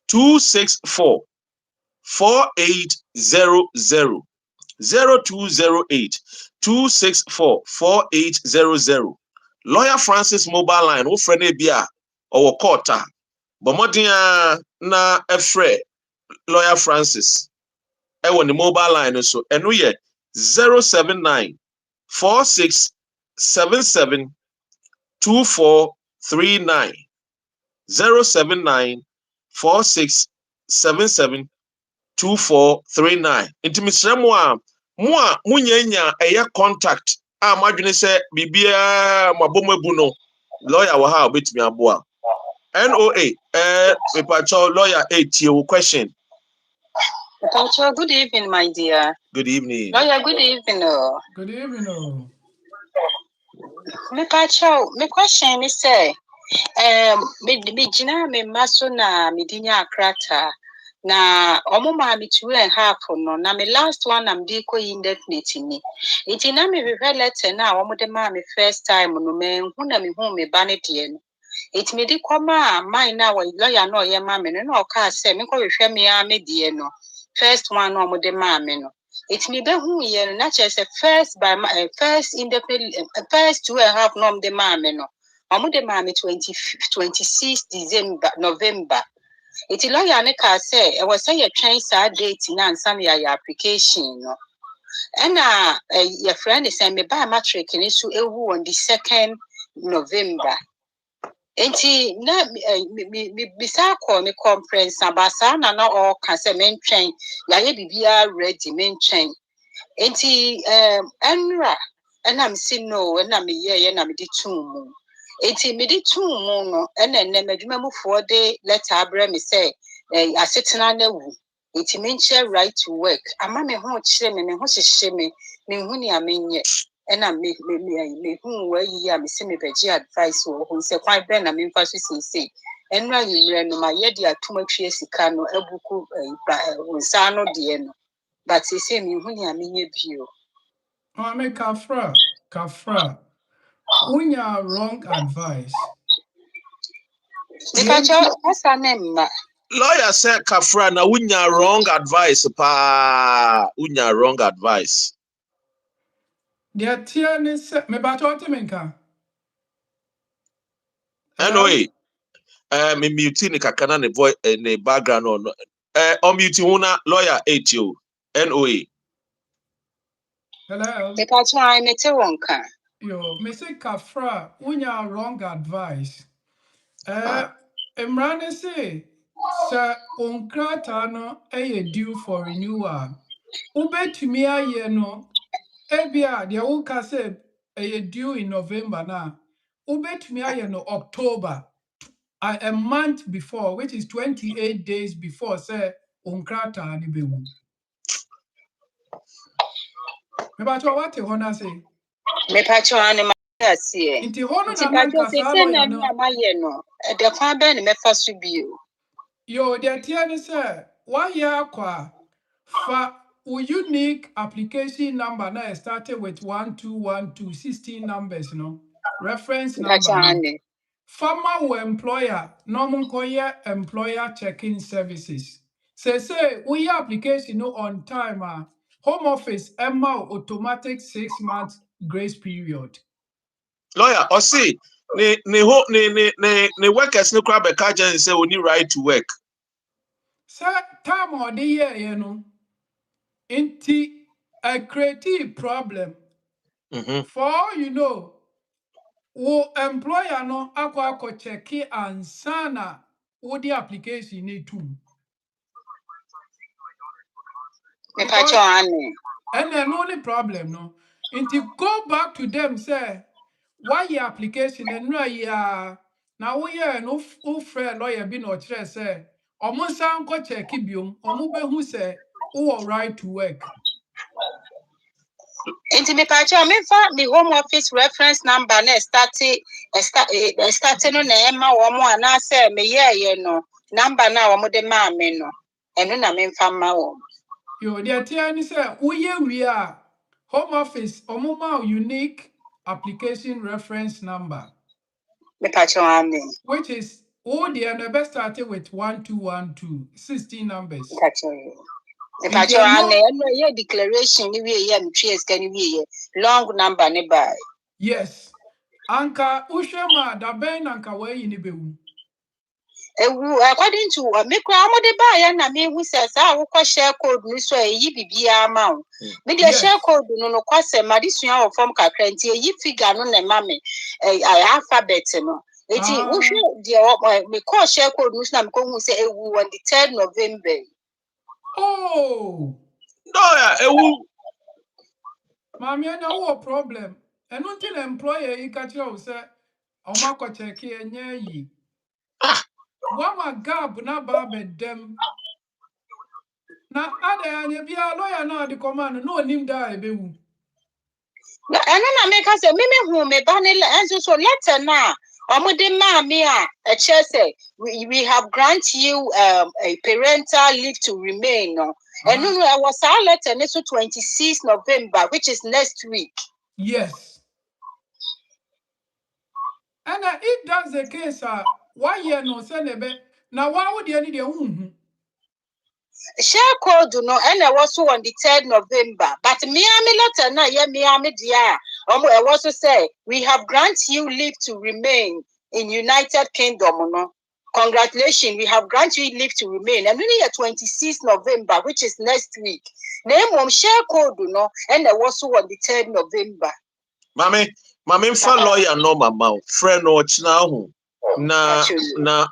264 4800. 0208 264 4800. Lawyer Francis mobile line, wo frɛ no bia or quarter. Bomodia na efre Lawyer Francis. On the mobile line so and we 079 4677 2439 079 4677 2439. Into Mr. Moa munyanya a contact. Madwene say bibia mabomabuno lawyer wa ha obetimi aboa. NOA papacho lawyer 8 question. Papacho, good evening, my dear. Good evening. Lawyer, good evening. Good evening. Papacho, my question is say me jina me maso na me dinya akrata na omuma me 2.5 no na me last one am di ko indefinite ni iti na me letter na omude ma me first time no me hu na me hu me ba ne de no iti me di kwama mine na wa lawyer no ye ma me no o ka say me ko hwehwe me a me de no first one no omude ma me no iti me be hu ye no na che say first by first indefinite first 2.5 no omude ma me no omude ma me 26 December November. Iti lawyer ne ka say e was say your train sa date na ansa me your application no. Na your friend is say me ba matric ni so ewu on the 2nd November. Enti na me bisa call me conference abasa na na all ka say men train ya ye bibia ready men train. Enti enra na me say no na me ye na me di tum. Eti me di two mu no ene madwuma mufoɔ de letter abrɛ me sɛ asetena na wu eti me nkyɛ right to work ama me ho kyerɛ me ho hyehye me hu ni amenyɛ ɛna me hu wa yi a me se me bɛgye advice wɔ ho sɛ kwan bɛ na me mfa so sisi ɛnra yimrɛ no ma yɛ de atom atwie sika no abuku nsa no deɛ no but sisi me hu ni amenyɛ bio me kafra unya wrong advice. Lawyer said Kafra na unya wrong advice pa unya wrong advice. The tiani se me bato menka. Anyway, me mute ni kakana ne voice ne background on mute una lawyer 8 NOA. Hello. Me pato ai me te wonka. Yo, me say Kafra unya wrong advice. Emrane say sir onkrata no due for renewal. Ubetumi aye no ebia de woka say due in November na. Ubetumi aye no October. A month before, which is 28 days before, say onkrata ni bewu. Me ba cho what hona say? Me pato ani ma asie. Inti hono Nti na pato manka se salo na ya ni no. amaye no. De kwa be ni mefa so bio. Yo, the tiani say, why ya kwa fa unique application number na started with 1212 16 numbers, no? Reference number. Pato No? ani. Farmer or employer, normal koye employer checking services. Say, we application no on time, home office, Emma automatic 6 months grace period. Lawyer, or see, ne workers no crab a kaja and say we need right to work. Sir, time or the year, you know, into a creative problem. For all you know, wo employer no akwa check and sana wo the application need to. Me pato ani. And then only problem no. Until go back to them say why your application and no ya now we no friend lawyer be no chere say omo san ko check biom omo be hu say who right to work. Nti me pato me fa the home office reference number na starting no na ema wo mo ana say me ye no number na wo mo de ma me no. eno na me mfama wo Yo, the tiani say we are Home Office omuma unique application reference number. me pacho ame Which is the best started with 1212, 16 numbers. pacho me If pacho you ame know, eno ye declaration ni we ye mtwe ska ni we long number ne ba yes. Anka ushema da ben anka we yinibewu. According to me kwa mo de ba ya na me hu se sa wo share code ni so eyi bibia ma wo me de share code no kwase ma de sua wo form kakra nti eyi figure no na ma me alphabet no eti wo hwe de me call share code no so na me ko hu se ewu on the 3rd November. Oh no ya ewu mami anya wo problem enu nti na employer yi ka kire wo se oma ko check enye yi wa gap na ba bedem na ada anya bia lawyer na the command no nim da ebewu. Na eno na me ka se me hu me ba ne enso so letter na omode ma me a say we have grant you a parental leave to remain no and no I was our letter next 26 November which is next week. Yes. And if that's the case, why you no send a bet? Now, why would you need a Share code no and I was on the 3rd November but me letter na yeah me dia I also say we have grant you leave to remain in United Kingdom no. Congratulations, we have granted you leave to remain. And really, 26 November, which is next week. Name on share code, no, and also on the 3rd November. Mame fa lawyer no mama friend no china ho na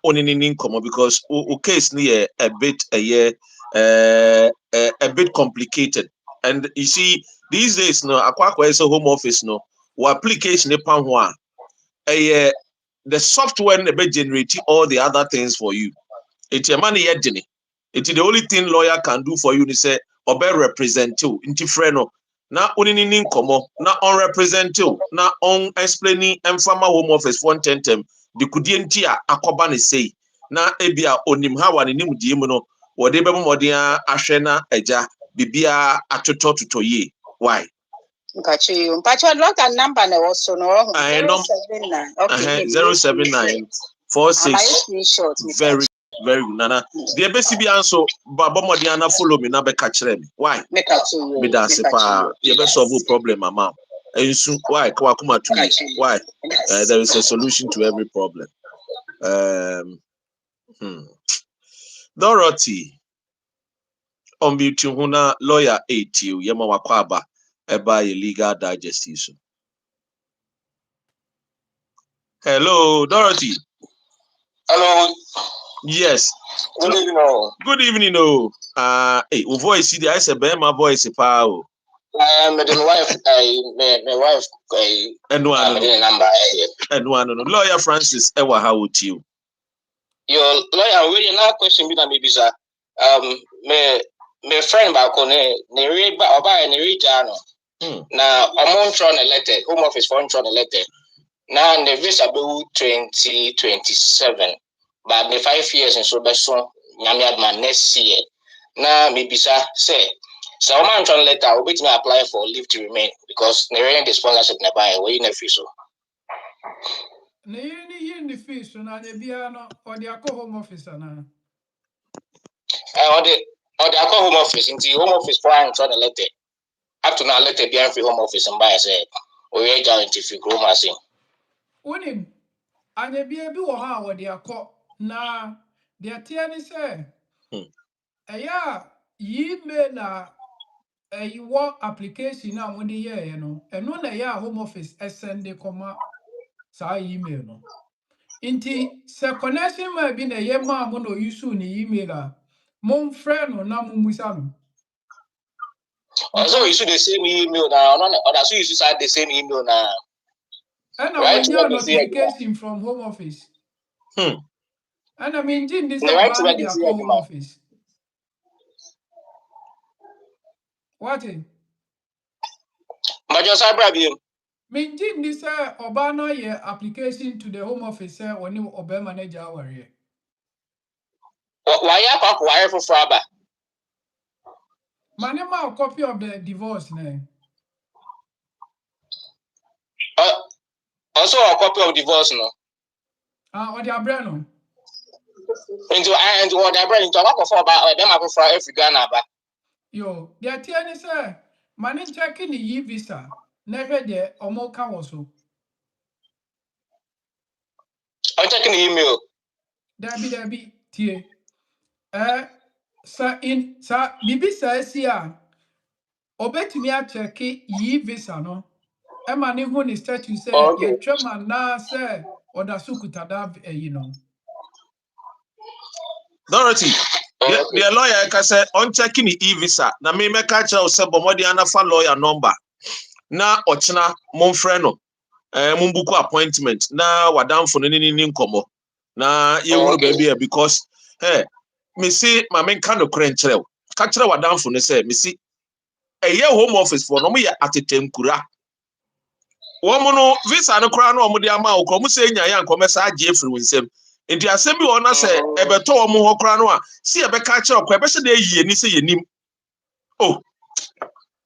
onini nkomo because o case ni a bit a bit complicated and you see these days no akwa is a home office no or application ni pan ho a the software na be generate all the other things for you. It's your money yet, Jenny. It's the only thing lawyer can do for you. They say, or be represent you. Inti freno. Na unini nkomo. Na on represent you. Na on explaining farmer home office 110. The kudientia akobani say. Na ebia onim hawa ni nimu diyemono. Wadebe modia ashena eja. Bibia atoto tutoye. Why? Mpacho lot and number na also no 079. Okay, 079 46 very good nana the best be answer baba modiana follow me na be catch them why me da se pa you be solve problem mama ensu why kwa kuma to me why there is a solution to every problem Dorothy on beauty huna lawyer 8 you yema wakwaba eba legal digest issue. Hello Dorothy. Hello. Yes. Good evening. Good evening. Hey, voice I said my voice power. My wife, my wife, and one lawyer Francis Ewa, how would you? Your lawyer really now question me maybe sir. My friend back on ne read by ne read journal. Now I'm on a letter, home office for on a letter. Now the visa bill 2027. But the 5 years and so best one Nyamiadman next year. Now maybe sir say so I'm trying letter I'll be to apply for leave to remain because the sponsorship nearby where you never so. In the fish and Biano or the home office and or the home office into home office for I'm trying to letter. Up to now letter be free home office and buy say or you guarantee if you grow my thing. Unim and a baby or how or the na the tiani say ye made a work application now when the year, you know, and no na home office send the comma sa email no. Inti se connection may be na ye ma mo no use ni email mon friend no na mo musa no. Also you use the same email now, or that's you use the same email now. And I want your notification from home office. And I mean, Jim, this is a home office. What? But just I bribe you. Mean, Jim, this Obama ye application to the home office when you obey manager our here. Why you wire for Fraba? Manema a copy of the divorce name. Also a copy of divorce no. Or the abrano. Into what I bring into a lot for about them I for every Ghana ba. Yo, the attorney sir, man checking the visa. Never there or more also. I'm checking the email. There be tie. Sa bibi says here. Obetumi a check visa no. Emma ni hu ni statue say Okay. ye twema na say oda sukuta da you know. Dorothy, the lawyer can say on checking the e-visa. Na me catch out say bomodi anafa lawyer number. Na ochina mon freno. Mumbuku appointment. Na wadam for ni nkomo. Na ye wuru baby because hey, me see my men kind of crenchre. Catchra wadam for ne say me see a year home office for no me atetenkura. Womono visa no kra no omode ama wo komo se nya ya nkome sa age efiri winsem enti asem bi wona se ebeto wo mo ho kra no a si ebeka kire okwa ebe se na yie ni se yenim oh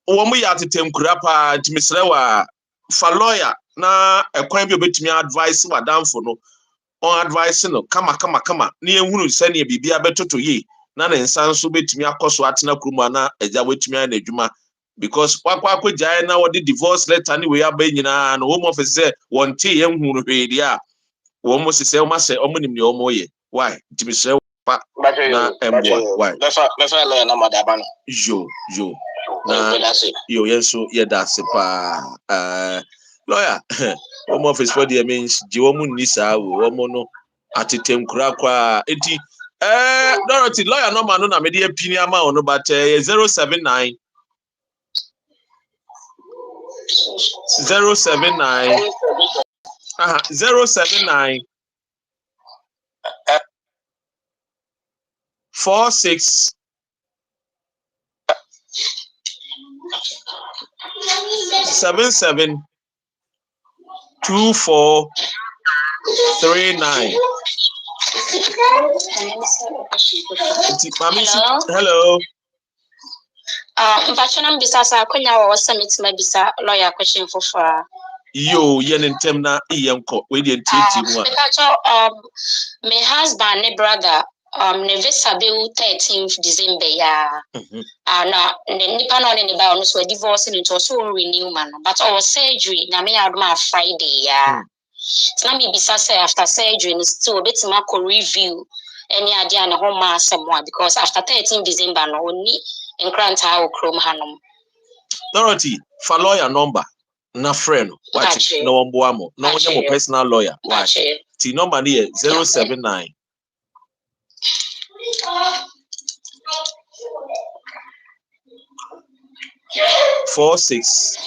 wo mo ya tetem kura pa ntimisre wa fa lawyer na ekwan bi obetumi advice wadamfo no on advice no kama na ehunu se na bibia betoto yi na ne nsan so betumi akoso atena kuruma na eja wetumi na adwuma because wakwa jai na what the divorce letter ni we aba nyina no home office say won te ye hunu hwedi a wo mo sese o ma se o mo nim ne o mo ye why timisre pa na embo why Befa lawyer na madaba no yo na yo yenso ye da se pa lawyer home office for the means ji wo mo ni sa wo mo no atetem kura kwa enti Dorothy lawyer no ma no na me de apini ama ono but 079 079 46 77 24 39. Hello. Mpachona mbisa sa kwenya wa summit mabisa lawyer question for Yo yen ntem na iyenko we dey ntiti mu a my husband and brother ne visa be 13th December ya na nipa no ne ba no so divorce into so renew man but our surgery na me adoma Friday ya so na me bisa say after surgery is still betima ko review any idea na home asemo because after 13th December no oni enkranta wo krom hanom. Dorothy for lawyer number na friend what no one boamo no one personal lawyer why the number here 079 46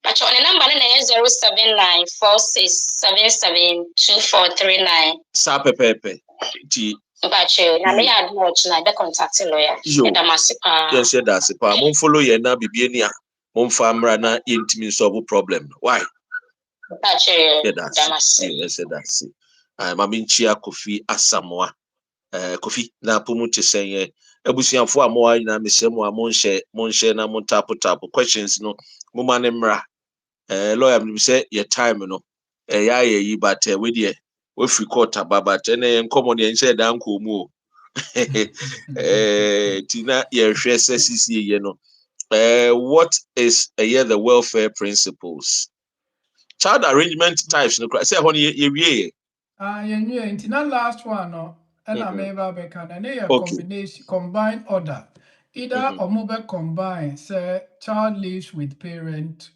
the number is 079 4677 2439. Sa pepepe ti Bache na me add watch na be contact lawyer yes that's it pa mon follow ye na bibie ni a mon fa mra na intimi solve problem why Bache yes that's it mami nchia Kofi Asamoah Kofi na pomuche senye ebusianfo amoa na mesemu a monhye na mon tap questions no mo mane mra lawyer me say your time no ya yi but we dey we free court ababa ene nkomo ne nche dan ko mu o tina ye hwe sisi ye no what is the welfare principles child arrangement types no say ho ye wie ye nti na last one no and I may be can a combination combined order either or mobile combine say child lives with parent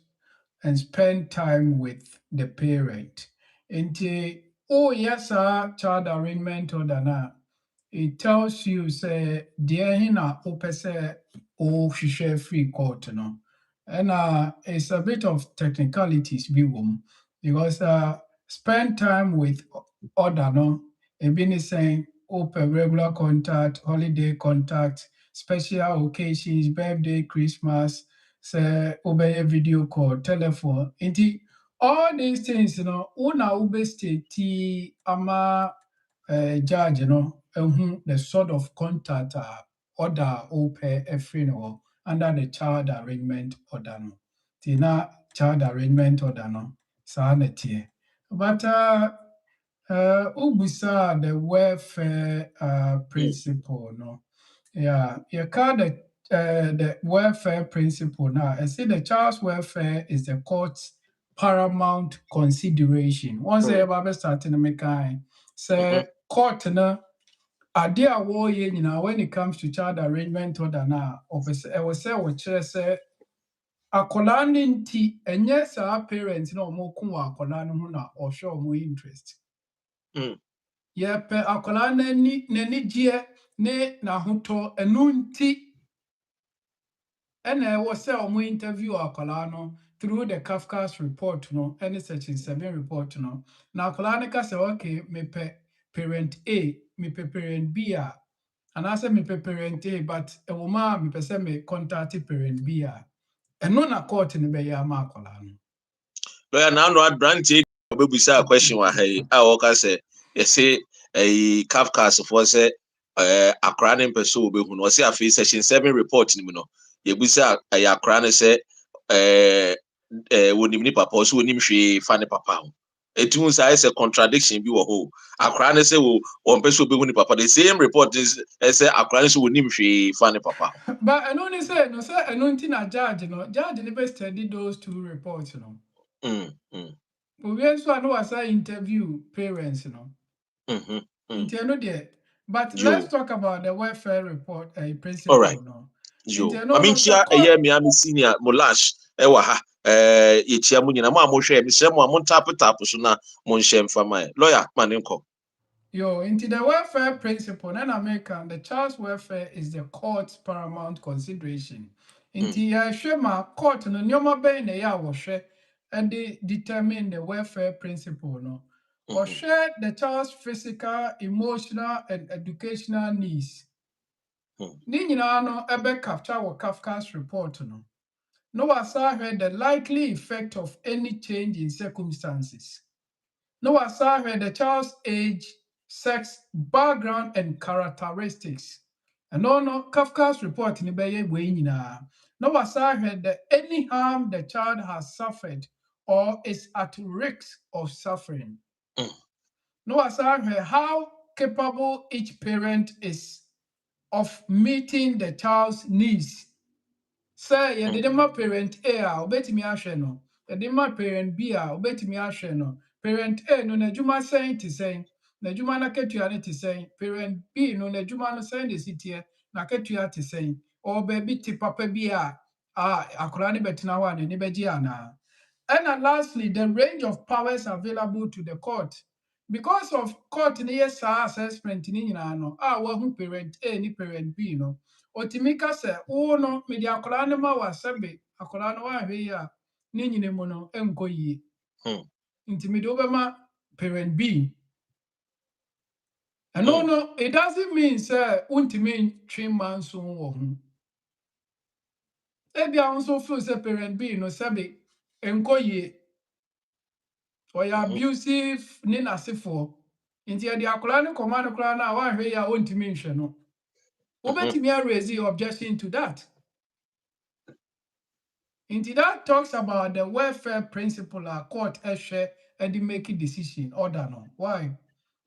and spend time with the parent. Into oh yes, child arrangement order na. It tells you say dear hina opese o share free court no. And it's a bit of technicalities because spend time with order no. Ebini saying open regular contact, holiday contact, special occasions, birthday, Christmas, say obey video call, telephone. Inti all these things, una ube state ama judge, the sort of contact order open every under the child arrangement order no. Tina child arrangement order no. Sa na tie. But ubusa the welfare principle no. Yeah, you call the welfare principle now. I see the child's welfare is the court's paramount consideration. Once they ever start in the mekan, say court na ade a wɔyɛ nyinaa when it comes to child arrangement order na ɛwɔ sɛ wɔkyerɛ sɛ akwadaa no nti ɛnyɛ saa parents na wɔko wɔ akwadaa no ho na ɔhwɛ wɔn interest. Yɛpɛ akwadaa n'ani gyeɛ ne n'ahotɔ ɛno nti ɛna ɛwɔ sɛ wɔn interview akwadaa no through the Kafka's report no ɛne section 7 report no na akwadaa no ka sɛ okay mepɛ parent A mepɛ parent B a anaasɛ mepɛ parent A but ɛwɔ mu a mepɛ sɛ me contact parent B a ɛno na court no bɛyɛ ama akwadaa no. Lawyer now no abrante obebusa a question wa ha yi a wɔka sɛ yɛse Kafka's for sɛ akwadaa no mpɛ sɛ obehu no ɔsɛ afei section 7 report no mu no yɛbusa akwadaa no sɛ wonim ni papa ɔsɛ wonim hwee fa ne papa ho. Etu nsa ayɛ contradiction bi wɔ hɔ. Akwadaa no sɛ wɔmpɛ sɛ obehu ne papa. The same report is sɛ akwadaa no sɛ wonim hwee fa ne papa ho. But ɛno ne sɛ no sɛ ɛno nti na judge no bɛ study those two reports no. Obi nso a no wasa interview parents no. Nti ɛno deɛ. But let's talk about the welfare report principle. All right. No. Aminchia Miami senior Molash ɛwɔ ha yɛkyia mu nyina mo a mohwɛ mesrɛ mo a montape so na monhyɛ mfa mae. Lawyer manenko. Into the welfare principle in America, the child's welfare is the court's paramount consideration. Into my court no nyoma bɛn na ya wɔhwɛ and they determine the welfare principle no. Or share the child's physical, emotional, and educational needs. Ni nyinaa no ebe capture wɔ Kafka's report no. No asa heard the likely effect of any change in circumstances. No asa heard the child's age, sex, background, and characteristics. And no Kafka's report in the way no asa heard that any harm the child has suffered or is at risk of suffering. No asa heard how capable each parent is of meeting the child's needs. Say, you didn't my parent A, obetimi ahwe no. You didn't my parent B, obetimi ahwe no. Parent A no na juma saying to say, na juma na ketua ne to say. Parent B no na juma no saying the city na ketua to say. Or baby ti papa B akora ne betina wa ne beji ana. And lastly, the range of powers available to the court. Because of court in the assessment in no, who parent A ni parent B no. Otimika se no me dia akwadaa no ma wasabe akwadaa no wa hwe ya ne nyine mu no enko yi. Nti me do bema parent B. And no, it doesn't mean say untimi twin man so wo ho. E bia also feel say parent B no sabe enko yi. Or ya abusive ni nasefo. Nti ya dia akwadaa no command akwadaa na wa hwe ya untimi nhwe no. Obetimi raise objection to that. Indeed, that talks about the welfare principle a court share and they make a decision order no. Why?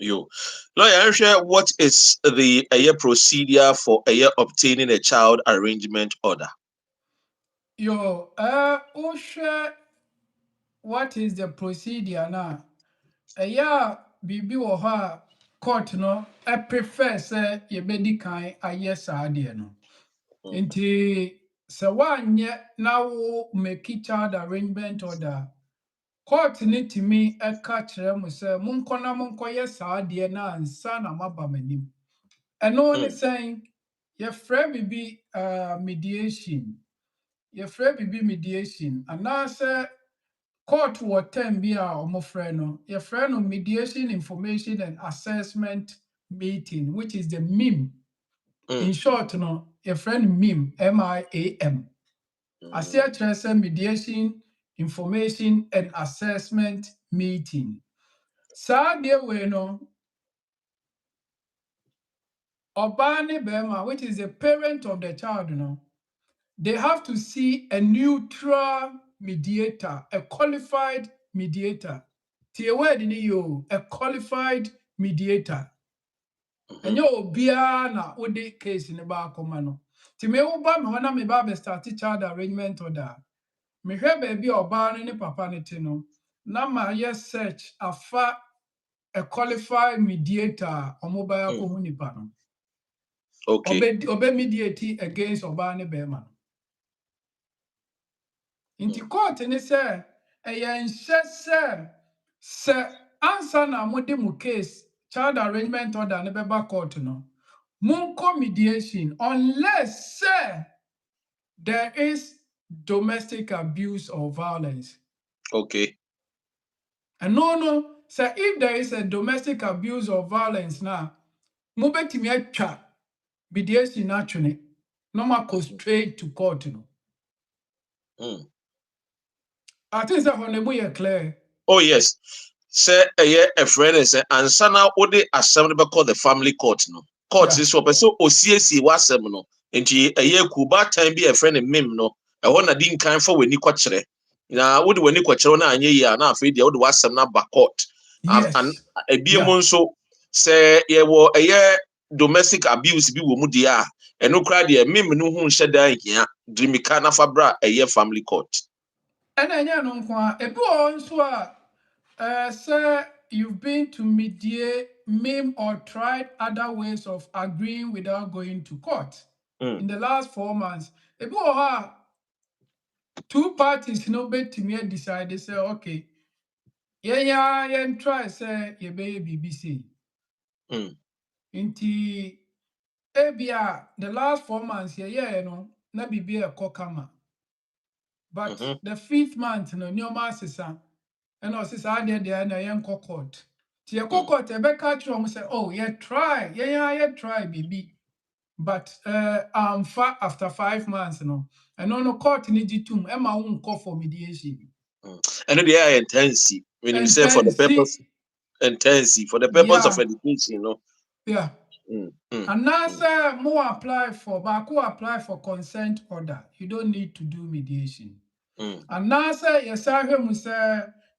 Lawyer, what is the procedure for obtaining a child arrangement order? What is the procedure now? Bibi woha court no. I prefer say ye bedi kai a yes idea no. Inti so one yet now make child arrangement order. Court need to me a catch them say munko yes idea na ansa na maba manim. And only saying your friend be mediation. Your friend be mediation. And now say court will ten be our friend. Your friend mediation information and assessment meeting, which is the MIM. In short, no, your friend MIM, MIAM. Assess mediation, information, and assessment meeting. Sadia Weno Obani Bema, which is the parent of the child, they have to see a neutral mediator, a qualified mediator. A qualified mediator. And you be na ode case in the back of mano. Me uba me wana me ba start child arrangement order. Me hwe baby oba ne papa ne te no. Na ma yes search afa a qualified mediator mobile ko hu nipa no. Okay. Obe mediate against oba ne be man. Inti court ni say se answer na mode mu case child arrangement order ne beba court no. Munko mediation unless there is domestic abuse or violence. Okay. And no, so if there is a domestic abuse or violence now, mubetimi atwa mediation actually, no ma go straight to court. I think that when we are clear. Oh yes. Say a friend is and sana ode assembly be call the family court no. Court is so person OCAC wasem no. Enti kuba time be a friend mem no. E ho na din kan for weni kwakere. Na wode weni kwakere na anye yi na afei de wode wasem na ba court. Yes. And ebiem nso say ye wo domestic abuse bi wo mu de a eno kra de mem no hu hye dan hia drimika na fabra family court. And anya no kwa ebi also say you've been to mediate, meme or tried other ways of agreeing without going to court in the last 4 months. Ebi two parties no bet me decide they say okay. Yeah, try say ye be BBC. Inti ebia the last 4 months no na bibi e kokama. But the 5th month no nyoma sisa and also ade na yen court. Ti e court e be catch you say oh try bibi. But after 5 months no and no court ni ditum e ma won call for mediation. And they are intensive when you say for the purpose intensive for the purpose of education, Yeah. And now say more apply for consent order. You don't need to do mediation. And now say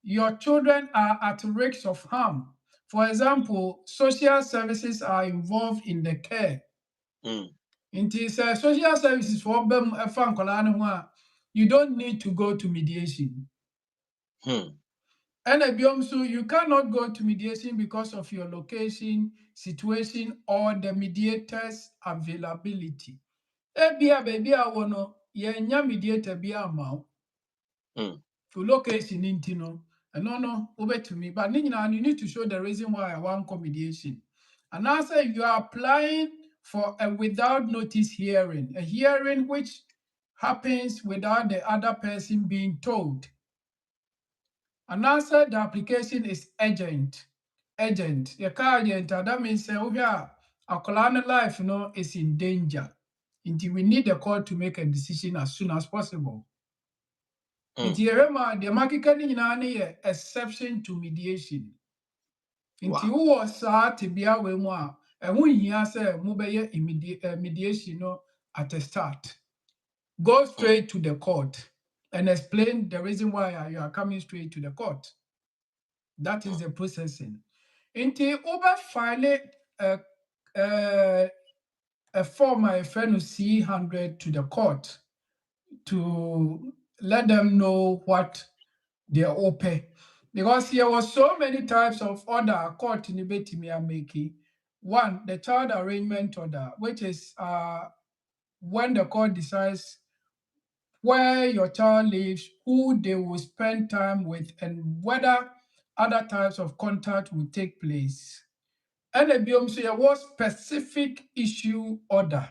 your children are at risk of harm. For example, social services are involved in the care. It is social services for them you don't need to go to mediation. And so you cannot go to mediation because of your location, situation, or the mediator's availability. Baby, I wanna mediator be a mouth. For location intino, and no, over to me. But you need to show the reason why I want mediation. And also, you are applying for a without notice hearing, a hearing which happens without the other person being told. And answer the application is urgent. Your car urgent, that means a colonial life is in danger. Until we need the court to make a decision as soon as possible. The market exception to mediation. Until who was to be away more, and when he has a mobile mediation at the start. Go straight to the court and explain the reason why you are coming straight to the court. That is the processing. Until over file a form my friend C100 to the court to let them know what they open. Because there was so many types of order court in the Betimi are making. One, the child arrangement order, which is when the court decides where your child lives, who they will spend time with, and whether other types of contact will take place. And there was specific issue order.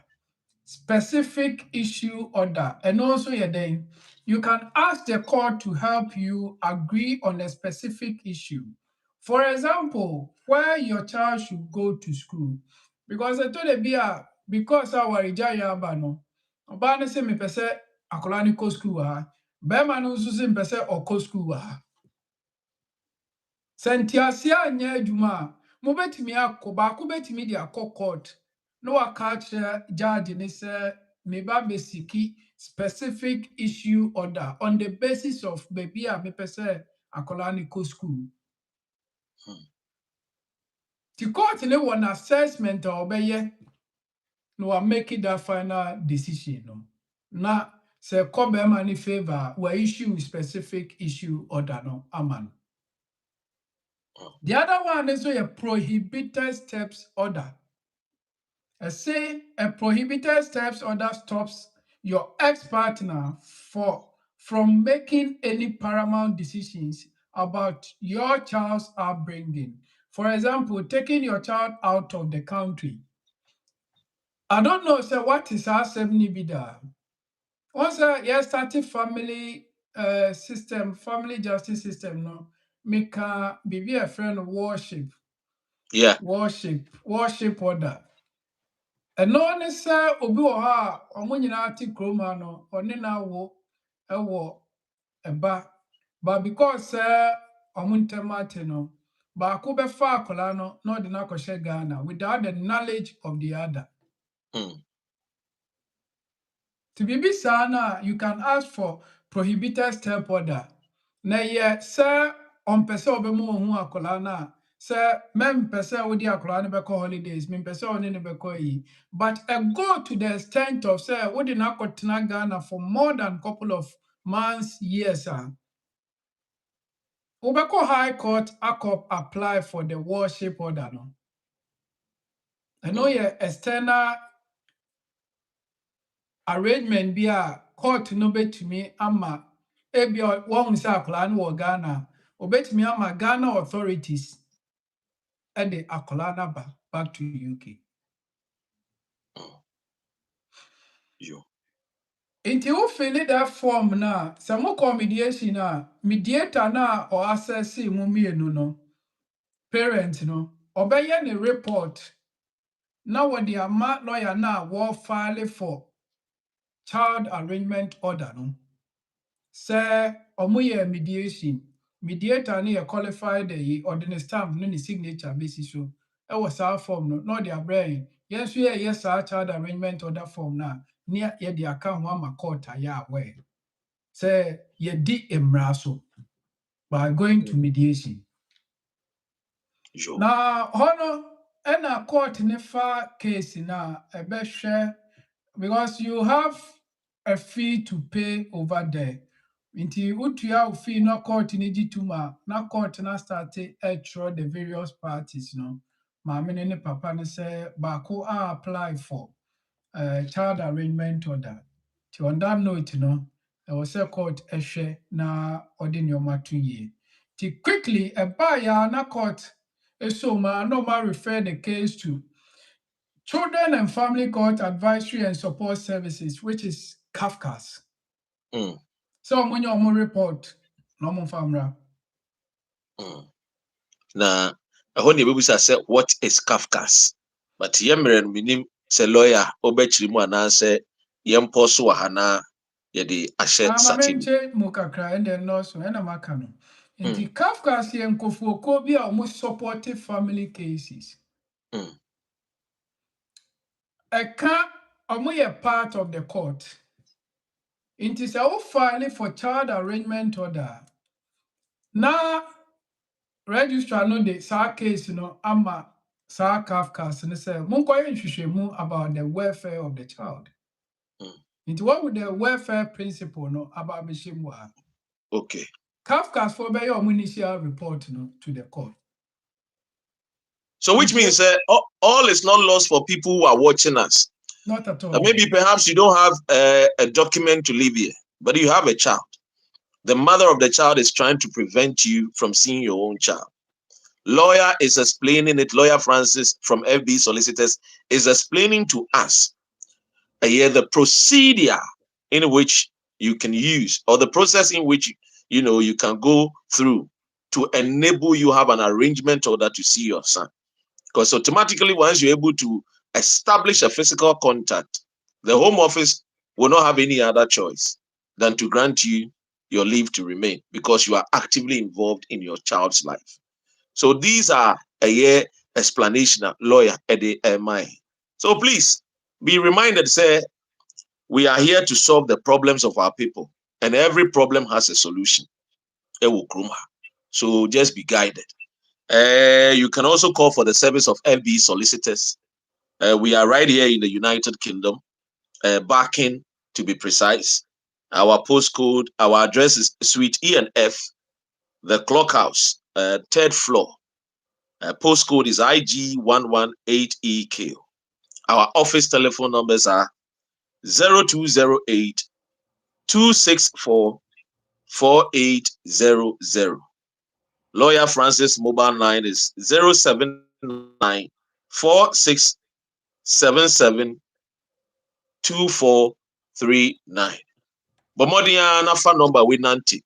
And also then you can ask the court to help you agree on a specific issue. For example, where your child should go to school. Because I told the because our Rijaya Bano, Obana say me pese akolani ko school ha. Bema no susi mpese oko school ha. Sentiasia nye juma. Mubetimi akoba, kubetimi di akọ court. No a catch judge ni say meba besiki specific issue order on the basis of baby a mepese akola ni ko school. The court ne one assessment or obeye no are making that final decision. No. Na se kobe mani favor we issue specific issue order no aman. The other one is a prohibited steps order. I say a prohibited steps order stops your ex-partner from making any paramount decisions about your child's upbringing. For example, taking your child out of the country. I don't know, sir, what is our 70 bida? Once you started family system, family justice system, no, make be a friend worship. Yeah. Worship order. Ɛno ne sɛ obi wɔ hɔ a ɔmo nyinaa te kurom no ɔne na wo ɛwɔ ɛba but because sɛ ɔmo ntɛm ate no baako bɛfa akwadaa no na ɔde no akɔhyɛ Ghana without the knowledge of the other. To be saa na you can ask for prohibited step order. Na yɛ sɛ ɔmpɛ sɛ ɔbɛma ɔho akwadaa no a sɛ mempɛ sɛ wode akwadaa no bɛkɔ holidays mempɛ sɛ ɔne no bɛkɔ yi but go to the extent of sɛ wode no akɔtena Ghana for more than couple of months, years a wobɛkɔ high court akɔ apply for the worship order no. Ɛno yɛ external arrangement bi a court no betumi ama ebi wɔn sɛ akwadaa no wɔ Ghana obetumi ama Ghana authorities ɛde akwadaa no aba back to UK. Inti wo fill that form na sɛ mo mediation na mediator na or access mu mienu no parent no ɔbɛyɛ ne report na wɔde ama lawyer na wɔ file for child arrangement order no. Sɛ ɔmo yɛ mediator ne yɛ qualified or the stamp ne signature basis so ɛwɔ saa form no na ɔde abrɛ yɛn nso yɛ saa child arrangement order form na ne yɛde aka ho ama court ayɛ aware sɛ yɛdi mmara so by going to mediation. Na hɔ no ɛna court ne fa case na ɛbɛhwɛ because you have a fee to pay over there. Inti utua fee no court ni jituma na court na start ɛtwerɛ the various parties no. Maame ne papa ne say baako apply for child arrangement order. On that note no was a court ɛhwɛ na ɔde nneɛma to yie. Ti quickly ɛbaa na court so normal refer the case to Children and Family Court Advisory and Support Services, which is CAFCAS. So when you report, no family. Na when you say what is CAFCAS, but yemren minim se lawyer obechiri mu anase yempo so hana ye de ahye satin. Mu kakra and then no so na maka no. Nti CAFCAS yenkofuoko bi a omo supportive family cases. Eka omo ye part of the court. Nti se o file for child arrangement order. Na registrar no de sa case no ama sa CAFCAS ne say monkoye nhwehwemu about the welfare of the child. Nti what would the welfare principle no about bishemu a? Okay. CAFCAS for be your initial report no to the court. So which means all is not lost for people who are watching us. Not at all. Maybe perhaps you don't have a document to live here, but you have a child. The mother of the child is trying to prevent you from seeing your own child. Lawyer is explaining it. Lawyer Francis from FB Solicitors is explaining to us the procedure in which you can use, or the process in which you can go through to enable you have an arrangement order to see your son. Because automatically, once you're able to establish a physical contact, the Home Office will not have any other choice than to grant you your leave to remain, because you are actively involved in your child's life. So these are a explanation, lawyer Eddie. So please be reminded, say, We are here to solve the problems of our people, and every problem has a solution. So just be guided. You can also call for the service of FB solicitors. We are right here in the United Kingdom, Barking to be precise. Our postcode, our address is Suite E and F, the Clock House, 3rd floor. Postcode is IG118EQ. Our office telephone numbers are 0208 264 4800. Lawyer Francis mobile line is 079 4677 2439. Bomodia na phone number we nanti.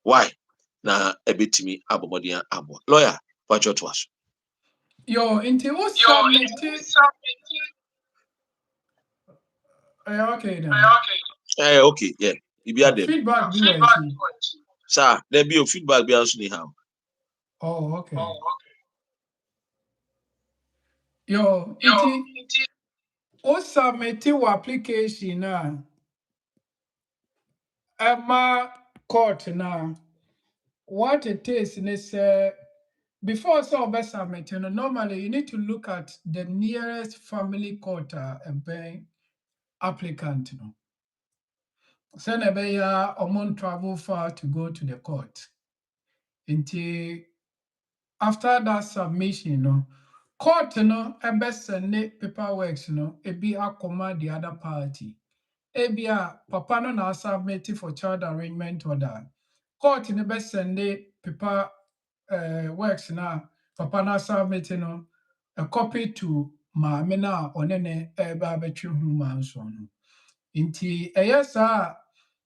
Why? Na ebitimi abomodia abo. Lawyer, what you to us? Yo, into what submit? Okay then. Okay, yeah. Feedback be sir, there be a feedback be answer how. Oh, okay. Yo, it what submit your application now? Emma court now. What it is before submit, normally you need to look at the nearest family court applicant. Send a amount travel far to go to the court. Until after that submission, court send paperwork it be command the other party. Ebia papa no na submit for child arrangement order. Court send paper works na papa na submit a copy to maame na onene eba betwe hu manso no. Inti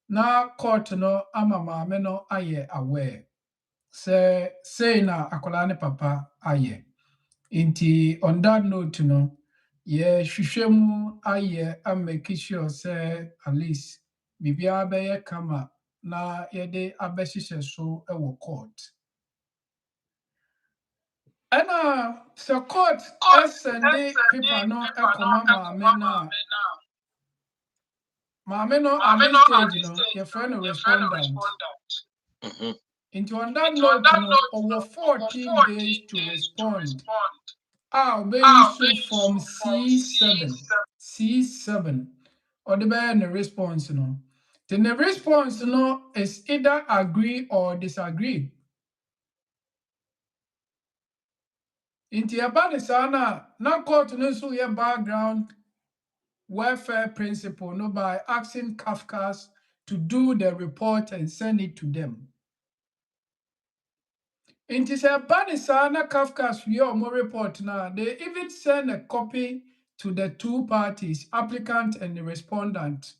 na court no ama maame no aye aware. Say na akola ne papa aye. Inti on that note hwehwemu aye make sure say at least bibia be kama na yede abehyehyɛ so ewo court. Ana so court send paper no ekoma maame no at this stage your friend respondent. Into on that note over 14 days to respond. Issue from C7 or the response then the response is either agree or disagree. Into about the sana now court so your background welfare principle by asking Kafkas to do the report and send it to them. It is a Banisana Kafka's more report now. They even send a copy to the two parties, applicant and the respondent.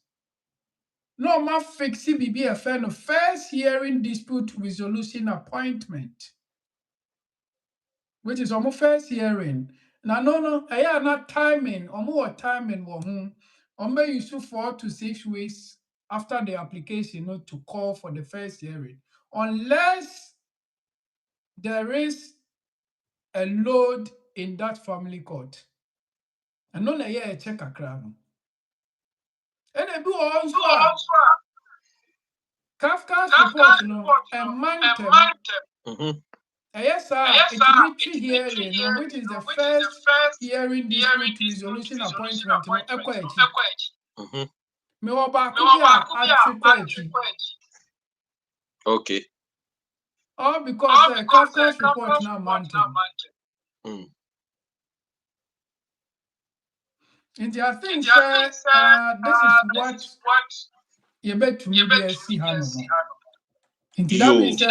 No ma fixi BB a fan of first hearing dispute resolution appointment, which is almost first hearing. Now no, I am not timing or more timing you 4 to 6 weeks after the application to call for the first hearing, unless there is a load in that family court. And no na a check a crown. And I do also Kafka's report, a mantem. Yes, sir, it's hearing, which is the first hearing dispute resolution appointment. Okay. All because Kafka's report now mantem. And I think this is what you bet to maybe see how. Indeed, that means do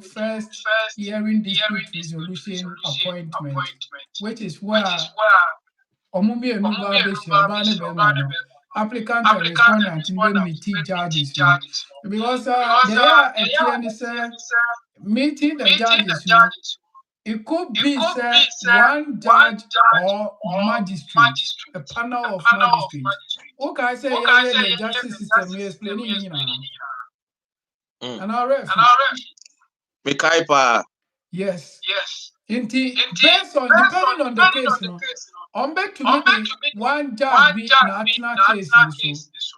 first hearing dispute resolution appointment, which is where Omumi and Nuba applicant and respondent even meeting judges. Because they are meeting the judges. It could be one judge or magistrate, a panel of magistrates. Okay, I say the justice system is explaining. And our Mikaipa. Yes. Based on depending on the case, you know, on back to me the one judge be national case in so.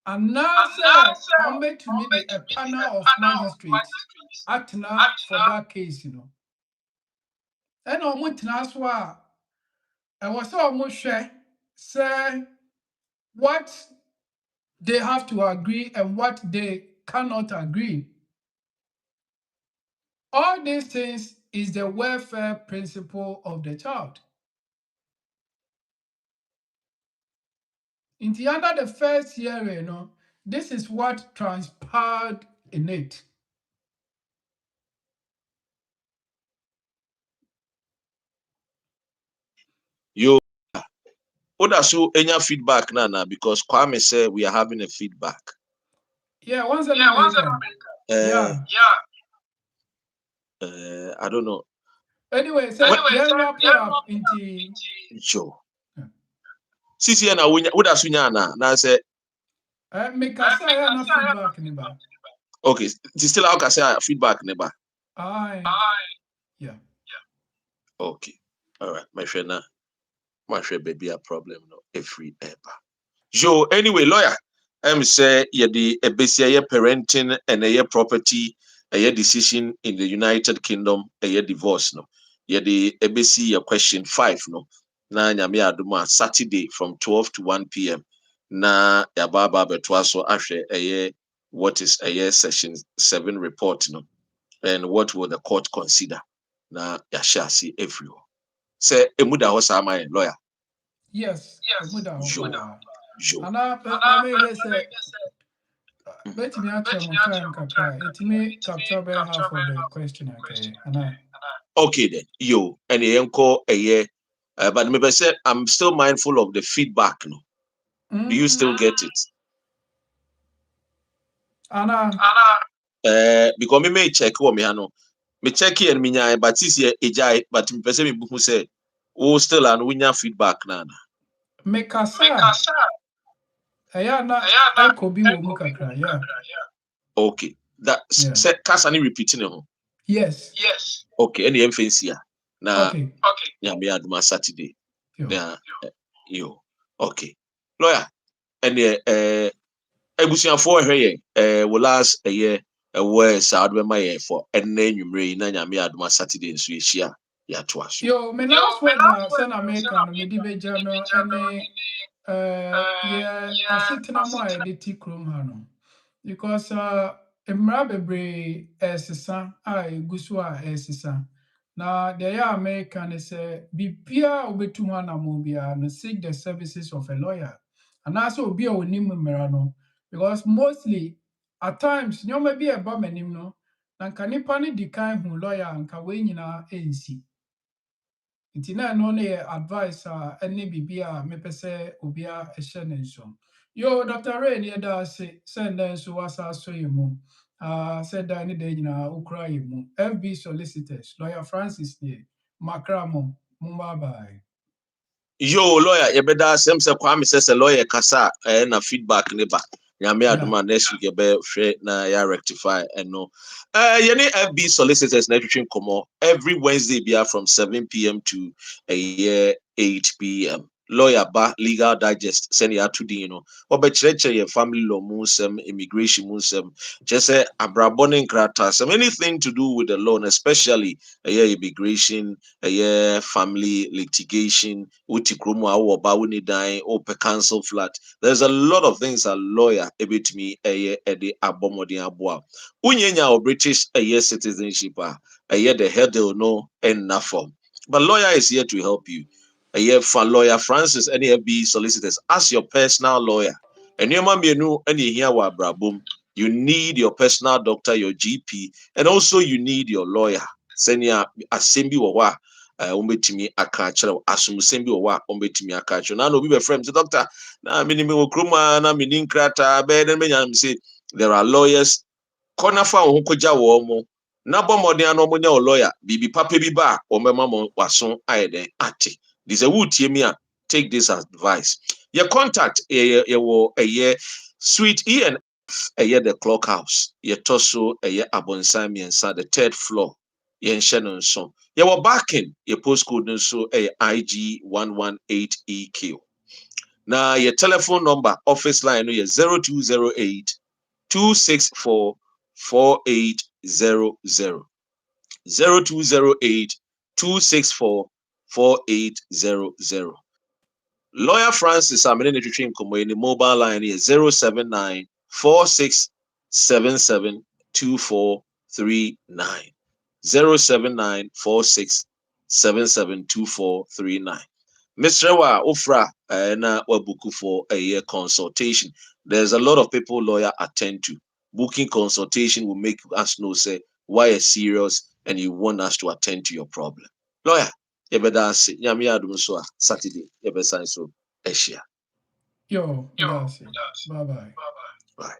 And now say on back to me a panel of magistrates act now for that case, you know. And on what naswa I was almost share say what they have to agree and what they cannot agree. All these things is the welfare principle of the child. In the under the first year, you know, this is what transpired in it. You so any feedback now because Kwame said we are having a feedback. Yeah, once America. Yeah. I don't know. Anyway, so yeah, wrap up into Joe. Sisi na woda so nya na say make us say na feedback neba. Okay, it's still how can say feedback neba. Aye. Yeah. Okay. All right, my friend na my friend baby a problem no every ever. Joe, anyway, lawyer, say the ebesia parenting and a property a decision in the United Kingdom a divorce no. The ebesi question 5 no. Na nyame aduma Saturday from 12 to 1 p.m. Na yababa betwa so ahwe what is session 7 report no. And what will the court consider? Na yasha see everyone. Say emuda ho sa my lawyer. Yes. Emuda ho. Joe. And I may say bet me actually more time kakra. It may capture by half of the question okay. Okay then, yo, and enko a year. But maybe say I'm still mindful of the feedback. No, do you still get it? Anna. Because me may check what me hano. Me check and me nyai, but this year ejai. But me person me who say, oh, still and we nya feedback na. Make us na echo be wo mu kakra. Yeah. Okay, that say kasani repeating it. Yes. Okay, any emphasis na. Okay. Yeah, me aduma Saturday. Yeah, yo. Okay, lawyer. And ebusuafo hwe will last a year where Saad be my for enne nwumre na nyame adoma Saturday nso ehia ya to aso. Yo, me last word na San America no me di beja no ene yeah asetena mo a de ti krom ha no because emra bebre esesa a egusu a esesa na the ya America ne say bibia obetum ha na mo bia no seek the services of a lawyer and also obi a onim mmara no because mostly at times nyoma bi eba manim no na nka nipa ne di kan hu lawyer nka we nyina ensi nti na no ne advice ene bibia mepese obia ehye ne nso yo Dr. Ray ne da se send nso wasa so yemu said that any day nyina ukra yemu FB solicitors lawyer Francis ne makramo mumba bye. Yo lawyer ye beda asem se Kwame se lawyer kasa na feedback ne ba nyame adoma next week be hwe na ya rectify no ye ne FB solicitors na twetwe komo every Wednesday bia from 7 p.m. to 8 p.m. Lawyer ba legal digest send ya to din no obekyerekye your family law musem immigration musem just say abrabone nkrata some anything to do with the law especially immigration family litigation uti kromo awo ba woni dan open council flat. There's a lot of things a lawyer ebit me ede abomodin aboa unyenya o British citizenship the hurdle no enough form but lawyer is here to help you. For lawyer Francis any FB solicitors as your personal lawyer and you mienu any here wa brabum you need your personal doctor your GP and also you need your lawyer senior assembly wa umbetimi aka kyerɛ asomsɛm bi wɔ hɔ a umbetimi aka kyerɛ na obi be friend say doctor na me ni me okroma na me ni nkrata be na me nyam say there are lawyers corner fa ho koja wo mo na bomodin na omonya o lawyer bibi papa bi ba o mema mo waso ayede ate this a wood me take this advice your contact wo Suite ENF the clock house your torso abonsamiensa the third floor yen shenon so. Ye were backing your postcode no so a IG118EQ. Now your telephone number, office line no 0208 264 4800. 0208 264 4800. Lawyer Francis Amene Twitwin Komo in the mobile line is 079 4677 2439. 079 4677 2439. Mr. Wa Ofra na wabuku for a year consultation. There's a lot of people lawyer attend to. Booking consultation will make us know say why you're serious and you want us to attend to your problem. Lawyer, you better say nyame adum so Saturday you better sign so Asia. Yo, that's it. Bye bye. Bye.